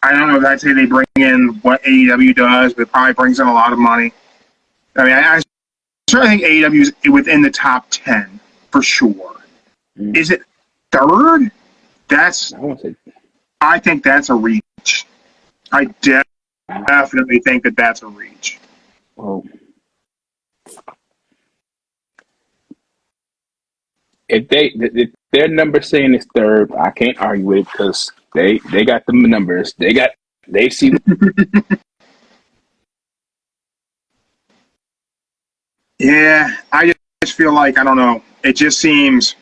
I don't know if I'd say they bring in what AEW does, but it probably brings in a lot of money. I mean, I certainly think AEW is within the top 10 for sure. Is it 3rd? I think that's a reach. I definitely think that's a reach. Well, if their number saying it's 3rd, I can't argue with it, because they got the numbers. They see. Yeah, I just feel like, I don't know. It just seems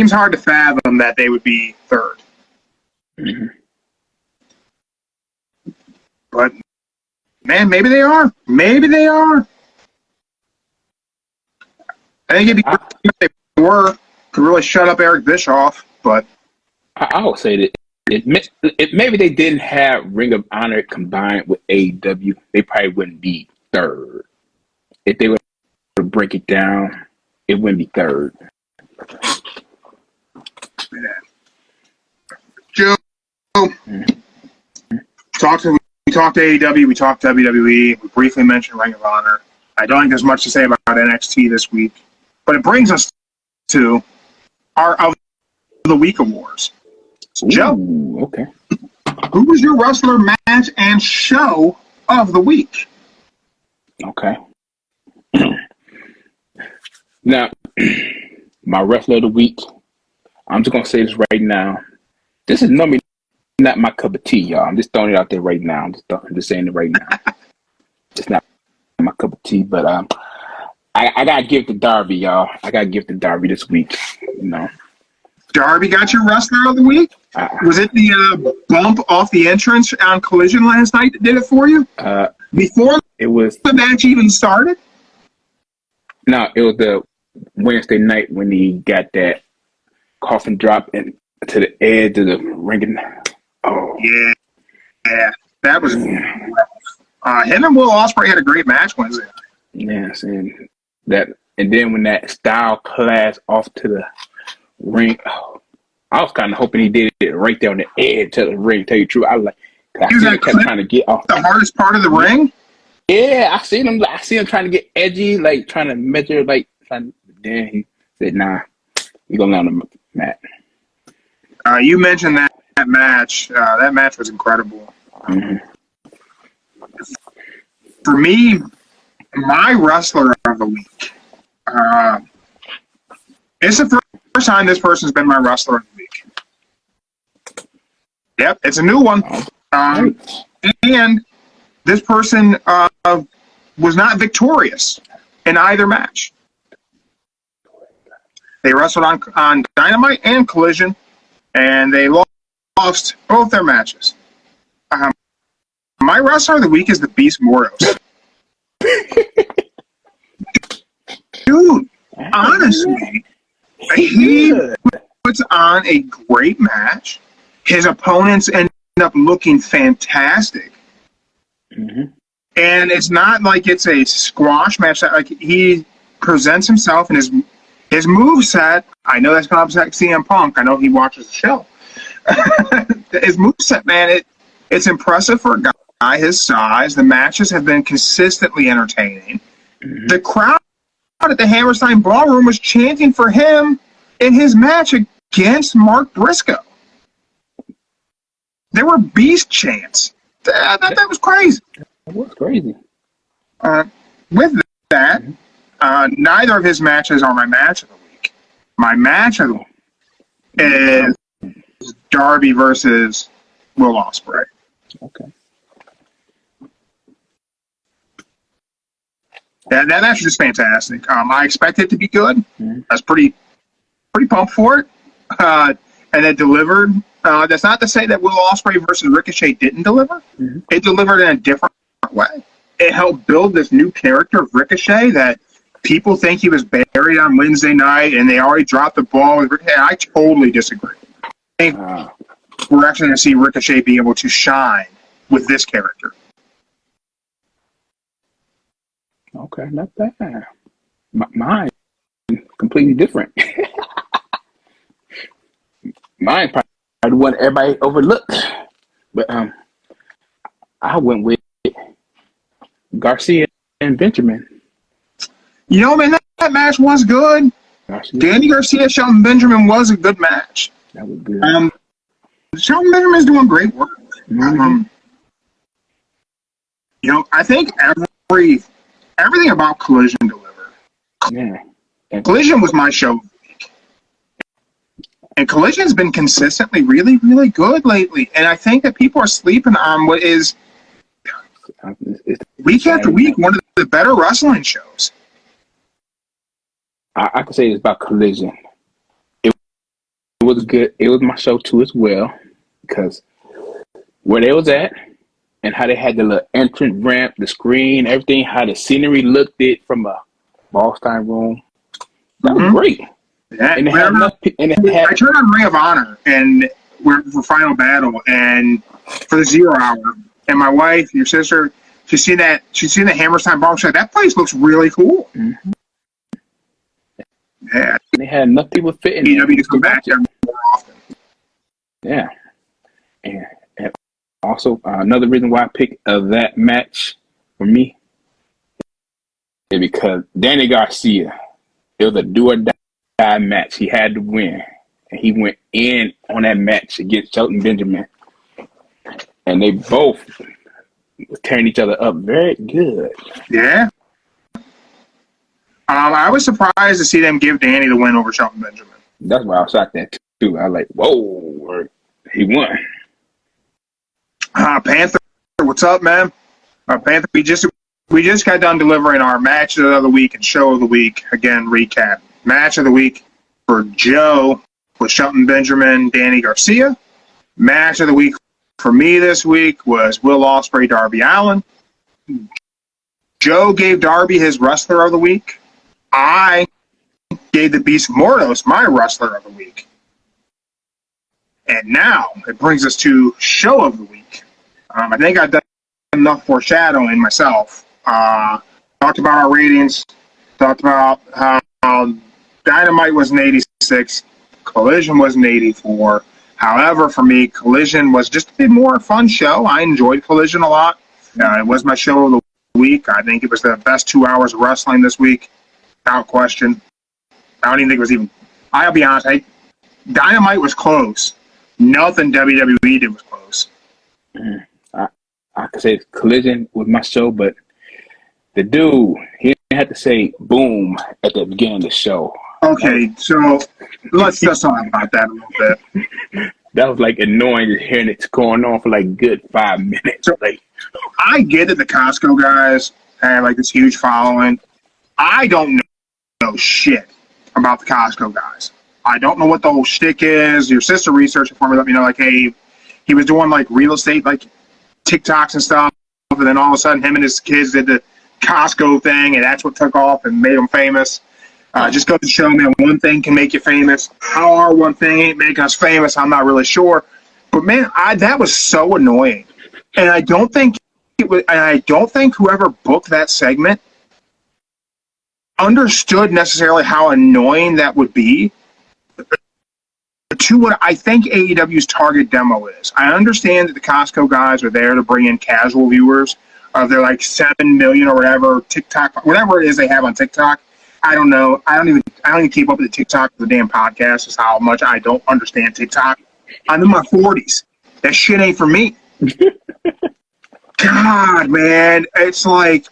hard to fathom that they would be 3rd. But man, maybe they are. I think it'd be great if they were. Could really shut up Eric Bischoff, but I would say that maybe they didn't have Ring of Honor combined with AEW, they probably wouldn't be 3rd. If they were to break it down, it wouldn't be 3rd. Joe, we talked to AEW, we talked to WWE, we briefly mentioned Ring of Honor. I don't think there's much to say about NXT this week, but it brings us to our of the week awards. So, Joe, okay. Who was your wrestler, match, and show of the week? Okay. Now, my wrestler of the week, I'm just going to say this right now. This is normally not my cup of tea, y'all. I'm just throwing it out there right now. I'm just saying it right now. It's not my cup of tea, but I got to give it to Darby, y'all. I got to give it to Darby this week, you know. Darby got your wrestler of the week? Was it the bump off the entrance on Collision last night that did it for you? Before it was the match even started? No, it was the Wednesday night when he got that coffin drop and to the edge of the ring. Oh, yeah, that was. Him and Will Ospreay had a great match Wednesday night. Yes, and then when that style class off to the ring, I was kind of hoping he did it right there on the edge of the ring. Tell you the truth, I was like, I kept trying to get off the hardest part of the ring. Yeah, I seen him trying to get edgy, like trying to measure, like trying. Then he said, "Nah, you gonna land on the mat." You mentioned that match. That match was incredible. Mm-hmm. For me, my wrestler of the week. It's the first time this person's been my wrestler of the week. Yep, it's a new one. And this person was not victorious in either match. They wrestled on Dynamite and Collision, and they lost both their matches. My wrestler of the week is the Beast Mordos. Dude, honestly, he puts on a great match. His opponents end up looking fantastic. Mm-hmm. And it's not like it's a squash match. Like, he presents himself and his moveset. I know that's going to upset CM Punk. I know he watches the show. His moveset, man, it's impressive for a guy his size. The matches have been consistently entertaining. Mm-hmm. The crowd at the Hammerstein Ballroom was chanting for him in his match against Mark Briscoe. There were beast chants. That was crazy. That was crazy. With that, neither of his matches are my match of the week. My match of the week is Darby versus Will Ospreay. Okay. That match was just fantastic. I expected it to be good. Mm-hmm. I was pretty pumped for it, and it delivered. That's not to say that Will Ospreay versus Ricochet didn't deliver. Mm-hmm. It delivered in a different way. It helped build this new character of Ricochet that people think he was buried on Wednesday night, and they already dropped the ball with Ricochet. I totally disagree. I think we're actually going to see Ricochet be able to shine with this character. Okay, not bad. Mine completely different. Mine probably the one everybody overlooked, but I went with Garcia and Benjamin. You know, man, that match was good. Danny Garcia, Shelton Benjamin was a good match. That was good. Shelton Benjamin's doing great work. Mm-hmm. You know, I think everything about Collision delivered. Yeah. Collision was my show of the week. And Collision's been consistently really, really good lately. And I think that people are sleeping on what is, week after week, one of the better wrestling shows. I could say it's about Collision. It was good. It was my show too as well, because where they was at and how they had the little entrance ramp, the screen, everything, how the scenery looked it from a Ballstein room. That was great. Yeah, and I turned on Ring of Honor and we're for Final Battle and for the 0 hour. And my wife, your sister, she's seen the Hammerstein Ballroom. She said, that place looks really cool. Mm-hmm. Yeah. They had enough people fitting. AEW to come back there more often. Yeah. And also, another reason why I picked that match for me is because Danny Garcia, it was a do or die match. He had to win. And he went in on that match against Shelton Benjamin. And they both were tearing each other up very good. Yeah. I was surprised to see them give Danny the win over Shelton Benjamin. That's why I was shocked at too. I was like, whoa, he won. Panther, what's up, man? Panther, we just got done delivering our match of the week and show of the week. Again, recap. Match of the week for Joe was Shelton Benjamin, Danny Garcia. Match of the week for me this week was Will Ospreay, Darby Allin. Joe gave Darby his wrestler of the week. I gave the Beast Mortos my wrestler of the week. And now it brings us to show of the week. I think I've done enough foreshadowing myself. Talked about our ratings. Talked about how Dynamite was an 86. Collision was an 84. However, for me, Collision was just a bit more fun show. I enjoyed Collision a lot. It was my show of the week. I think it was the best 2 hours of wrestling this week, without question. I don't even think it was even. I'll be honest. Dynamite was close. Nothing WWE did was close. I could say Collision was my show, but the dude, he didn't have to say boom at the beginning of the show. Okay, so let's just talk about that a little bit. That was like annoying just hearing it going on for like good 5 minutes. So, I get that the Costco guys have like this huge following. I don't know shit about the Costco guys. I don't know what the whole shtick is. Your sister researched it for me, let me know, like, hey, he was doing like real estate, like TikToks and stuff, and then all of a sudden him and his kids did the Costco thing, and that's what took off and made him famous. Just goes to show, man, one thing can make you famous. How our one thing ain't making us famous, I'm not really sure. But man, that was so annoying, and I don't think whoever booked that segment understood necessarily how annoying that would be to what I think AEW's target demo is. I understand that the Costco guys are there to bring in casual viewers of their like 7 million or whatever TikTok, whatever it is they have on TikTok. I don't know. I don't even keep up with the TikTok of the damn podcast. Is how much I don't understand TikTok. I'm in my 40s. That shit ain't for me. God, man, it's like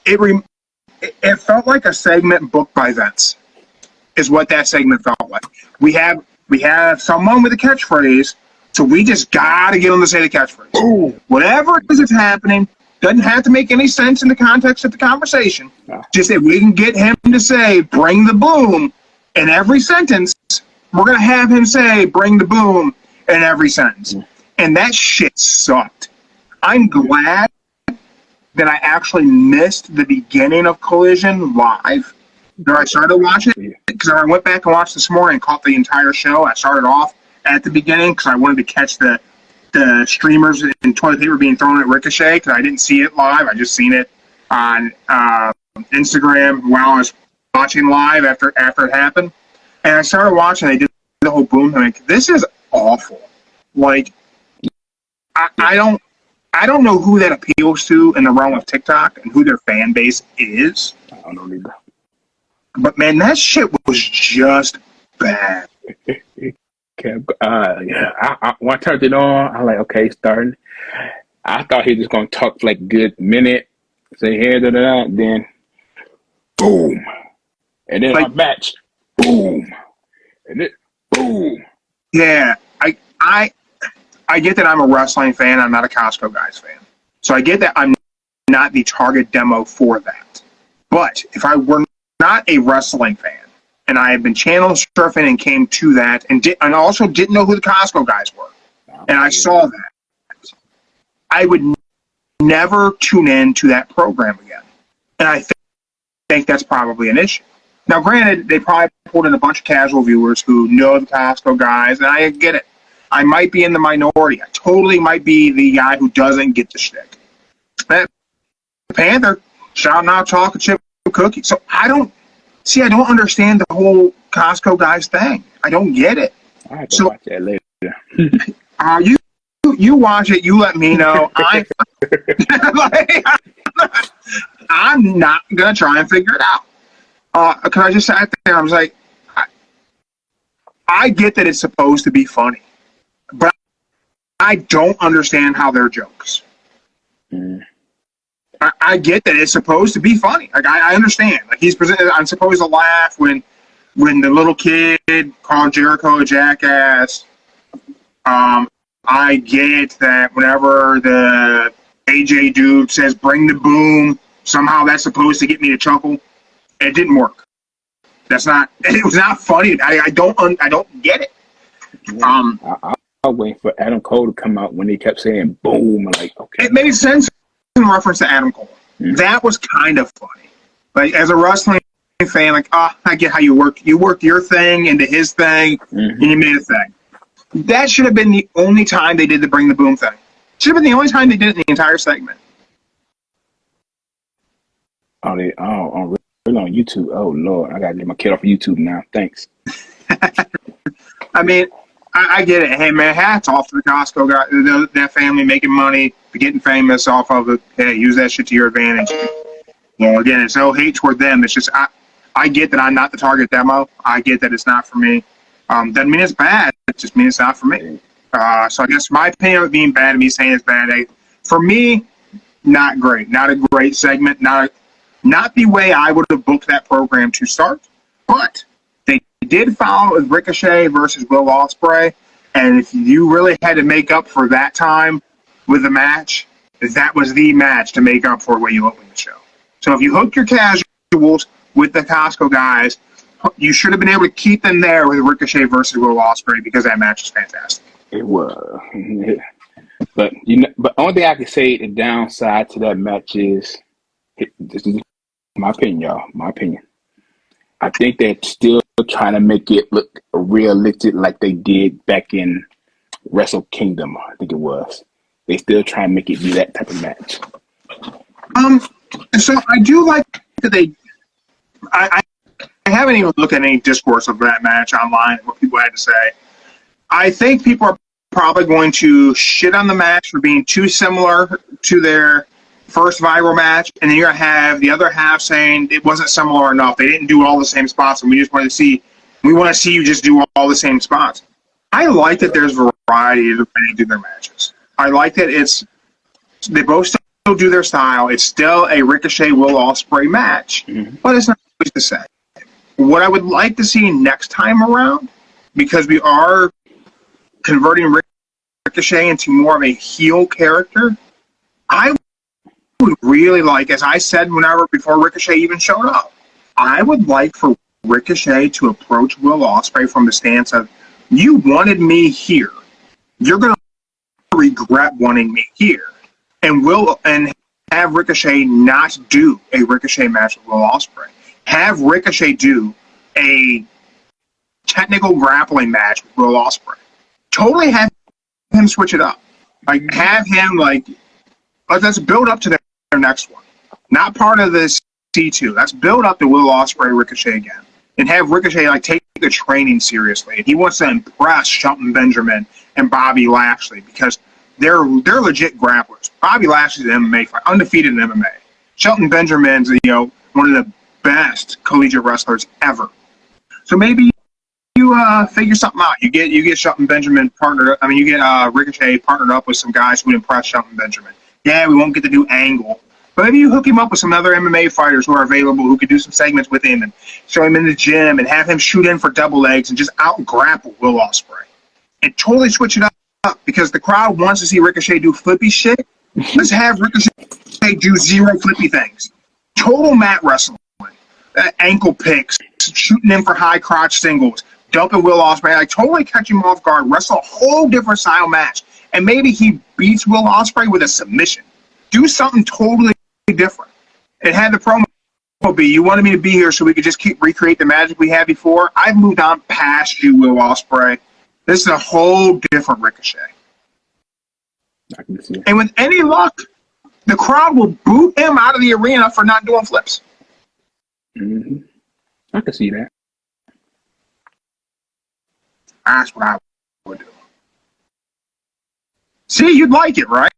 it felt like a segment booked by Vince. Is what that segment felt like. We have someone with a catchphrase, so we just gotta get him to say the catchphrase. Ooh. Whatever it is that's happening doesn't have to make any sense in the context of the conversation. No. Just if we can get him to say "bring the boom" in every sentence, we're gonna have him say "bring the boom" in every sentence. And that shit sucked. I'm glad that I actually missed the beginning of Collision live. I started watching it because I went back and watched this morning and caught the entire show. I started off at the beginning because I wanted to catch the streamers and toilet paper being thrown at Ricochet because I didn't see it live. I just seen it on Instagram while I was watching live after it happened. And I started watching. They did the whole boom thing. Like, this is awful. Like, I don't know who that appeals to in the realm of TikTok and who their fan base is. I don't know either. But man, that shit was just bad. When I turned it on, I'm like, okay, starting. I thought he was just gonna talk for like a good minute, say here, then boom, and then like, our match, boom, and then boom. Yeah, I get that I'm a wrestling fan. I'm not a Costco guys fan, so I get that I'm not the target demo for that. But if I were not a wrestling fan, and I had been channel surfing and came to that, and also didn't know who the Costco guys were, and I saw that, I would never tune in to that program again. And I think that's probably an issue. Now, granted, they probably pulled in a bunch of casual viewers who know the Costco guys, and I get it. I might be in the minority. I totally might be the guy who doesn't get the shtick. That Panther shouting out chocolate chip cookie. So I don't understand the whole Costco guys thing. I don't get it. I have to watch that later. You watch it. You let me know. I'm not gonna try and figure it out. Because I just sat there. I was like, I get that it's supposed to be funny, but I don't understand how they're jokes. I get that it's supposed to be funny. Like I understand. Like he's presented. I'm supposed to laugh when the little kid called Jericho a jackass. I get that whenever the AJ dude says "bring the boom," somehow that's supposed to get me to chuckle. It didn't work. That's not. It was not funny. I don't get it. I waiting for Adam Cole to come out when he kept saying "boom." I'm like, okay. It made sense in reference to Adam Cole. Mm-hmm. That was kind of funny. Like as a wrestling fan, like, I get how you worked. You worked your thing into his thing, and you made a thing. That should have been the only time they did the bring the boom thing. Should have been the only time they did it in the entire segment. Oh, really on YouTube? Oh Lord, I gotta get my kid off of YouTube now. Thanks. I mean, I get it. Hey man, hats off to the Costco guy, that family making money, getting famous off of it. Hey, use that shit to your advantage. Well, again, it's no hate toward them. It's just I get that I'm not the target demo. I get that it's not for me. Doesn't mean it's bad. It just means it's not for me. So I guess my opinion of it being bad and me saying it's bad, for me, not great. Not a great segment. Not the way I would have booked that program to start. But they did follow with Ricochet versus Will Ospreay. And if you really had to make up for that time with the match, that was the match to make up for when you opened the show. So if you hook your casuals with the Costco guys, you should have been able to keep them there with Ricochet versus Will Ospreay because that match is fantastic. It was. But only thing I can say the downside to that match is, this is my opinion, y'all. My opinion. I think they're still trying to make it look realistic like they did back in Wrestle Kingdom, I think it was. They still try and make it be that type of match. So I do like that I haven't even looked at any discourse of that match online, what people had to say. I think people are probably going to shit on the match for being too similar to their first viral match, and then you're going to have the other half saying it wasn't similar enough. They didn't do all the same spots, and we want to see you just do all the same spots. I like that there's variety in the way they do their matches. I like that they both still do their style. It's still a Ricochet Will Ospreay match, but it's not always the same. What I would like to see next time around, because we are converting Ricochet into more of a heel character, I would really like, as I said before Ricochet even showed up, I would like for Ricochet to approach Will Ospreay from the stance of, you wanted me here. You're going to regret wanting me here. And have Ricochet not do a Ricochet match with Will Ospreay. Have Ricochet do a technical grappling match with Will Ospreay. Totally have him switch it up. Like, have him, let's build up to their next one. Not part of this C2. Let's build up to Will Ospreay Ricochet again. And have Ricochet, take the training seriously. And he wants to impress Shelton Benjamin and Bobby Lashley because they're legit grapplers. Bobby Lashley's an MMA fighter, undefeated in MMA. Shelton Benjamin's, one of the best collegiate wrestlers ever. So maybe you figure something out. You get Shelton Benjamin you get Ricochet partnered up with some guys who would impress Shelton Benjamin. Yeah, we won't get the new angle, but maybe you hook him up with some other MMA fighters who are available who could do some segments with him and show him in the gym and have him shoot in for double legs and just out grapple Will Ospreay and totally switch it up because the crowd wants to see Ricochet do flippy shit. Let's have Ricochet do zero flippy things. Total mat wrestling. Ankle picks, shooting in for high crotch singles, dumping Will Ospreay, totally catch him off guard, wrestle a whole different style match, and maybe he beats Will Ospreay with a submission. Do something totally different. It had the promo be, you wanted me to be here so we could just recreate the magic we had before. I've moved on past you, Will Ospreay. This is a whole different Ricochet. I can see it. And with any luck, the crowd will boot him out of the arena for not doing flips. Mm-hmm. I can see that. That's what I would do. See, you'd like it, right?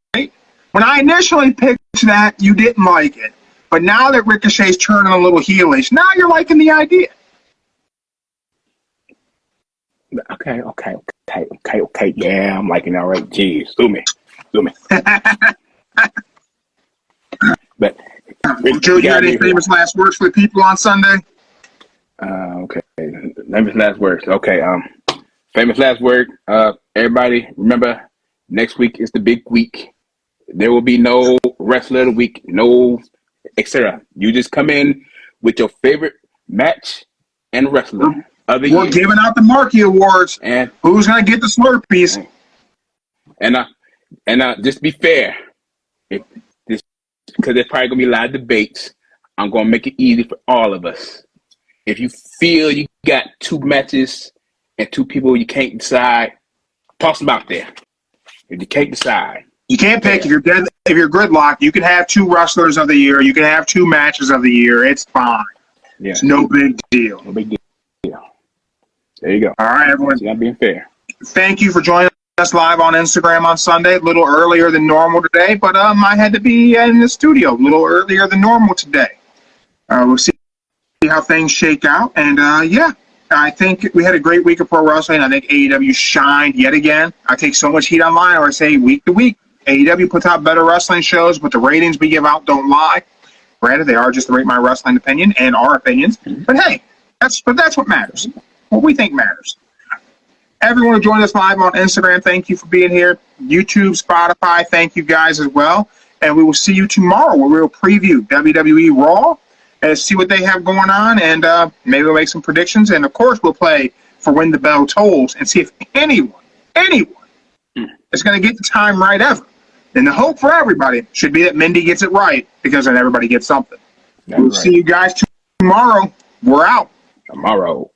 When I initially picked that, you didn't like it. But now that Ricochet's turning a little heelish, now you're liking the idea. Okay. Yeah, I'm liking it. All right. Jeez, sue me. But Joe, you had any famous last words for the people on Sunday? Okay. Famous last words. Okay. Famous last word. Everybody, remember, next week is the big week. There will be no wrestler of the week, no etc. You just come in with your favorite match and wrestler of the year. We're giving out the Marquee Awards. And who's gonna get the Slurpees? And just to be fair, because there's probably gonna be a lot of debates, I'm gonna make it easy for all of us. If you feel you got two matches and two people you can't decide, toss them out there. If you can't decide, you can't pick. If you're gridlocked, you can have two wrestlers of the year. You can have two matches of the year. It's fine. Yeah. It's no big deal. No big deal. There you go. All right, everyone. So I'm being fair. Thank you for joining us live on Instagram on Sunday. A little earlier than normal today, but I had to be in the studio a little earlier than normal today. We'll see how things shake out. And, I think we had a great week of pro wrestling. I think AEW shined yet again. I take so much heat online, or I say week to week. AEW puts out better wrestling shows, but the ratings we give out don't lie. Granted, they are just the Rate My Wrestling opinion and our opinions. But hey, that's what matters. What we think matters. Everyone who joined us live on Instagram, thank you for being here. YouTube, Spotify, thank you guys as well. And we will see you tomorrow where we'll preview WWE Raw and see what they have going on. And maybe we'll make some predictions. And, of course, we'll play for When the Bell Tolls and see if anyone is going to get the time right ever. And the hope for everybody should be that Mindy gets it right, because then everybody gets something. We'll see you guys tomorrow. We're out. Tomorrow.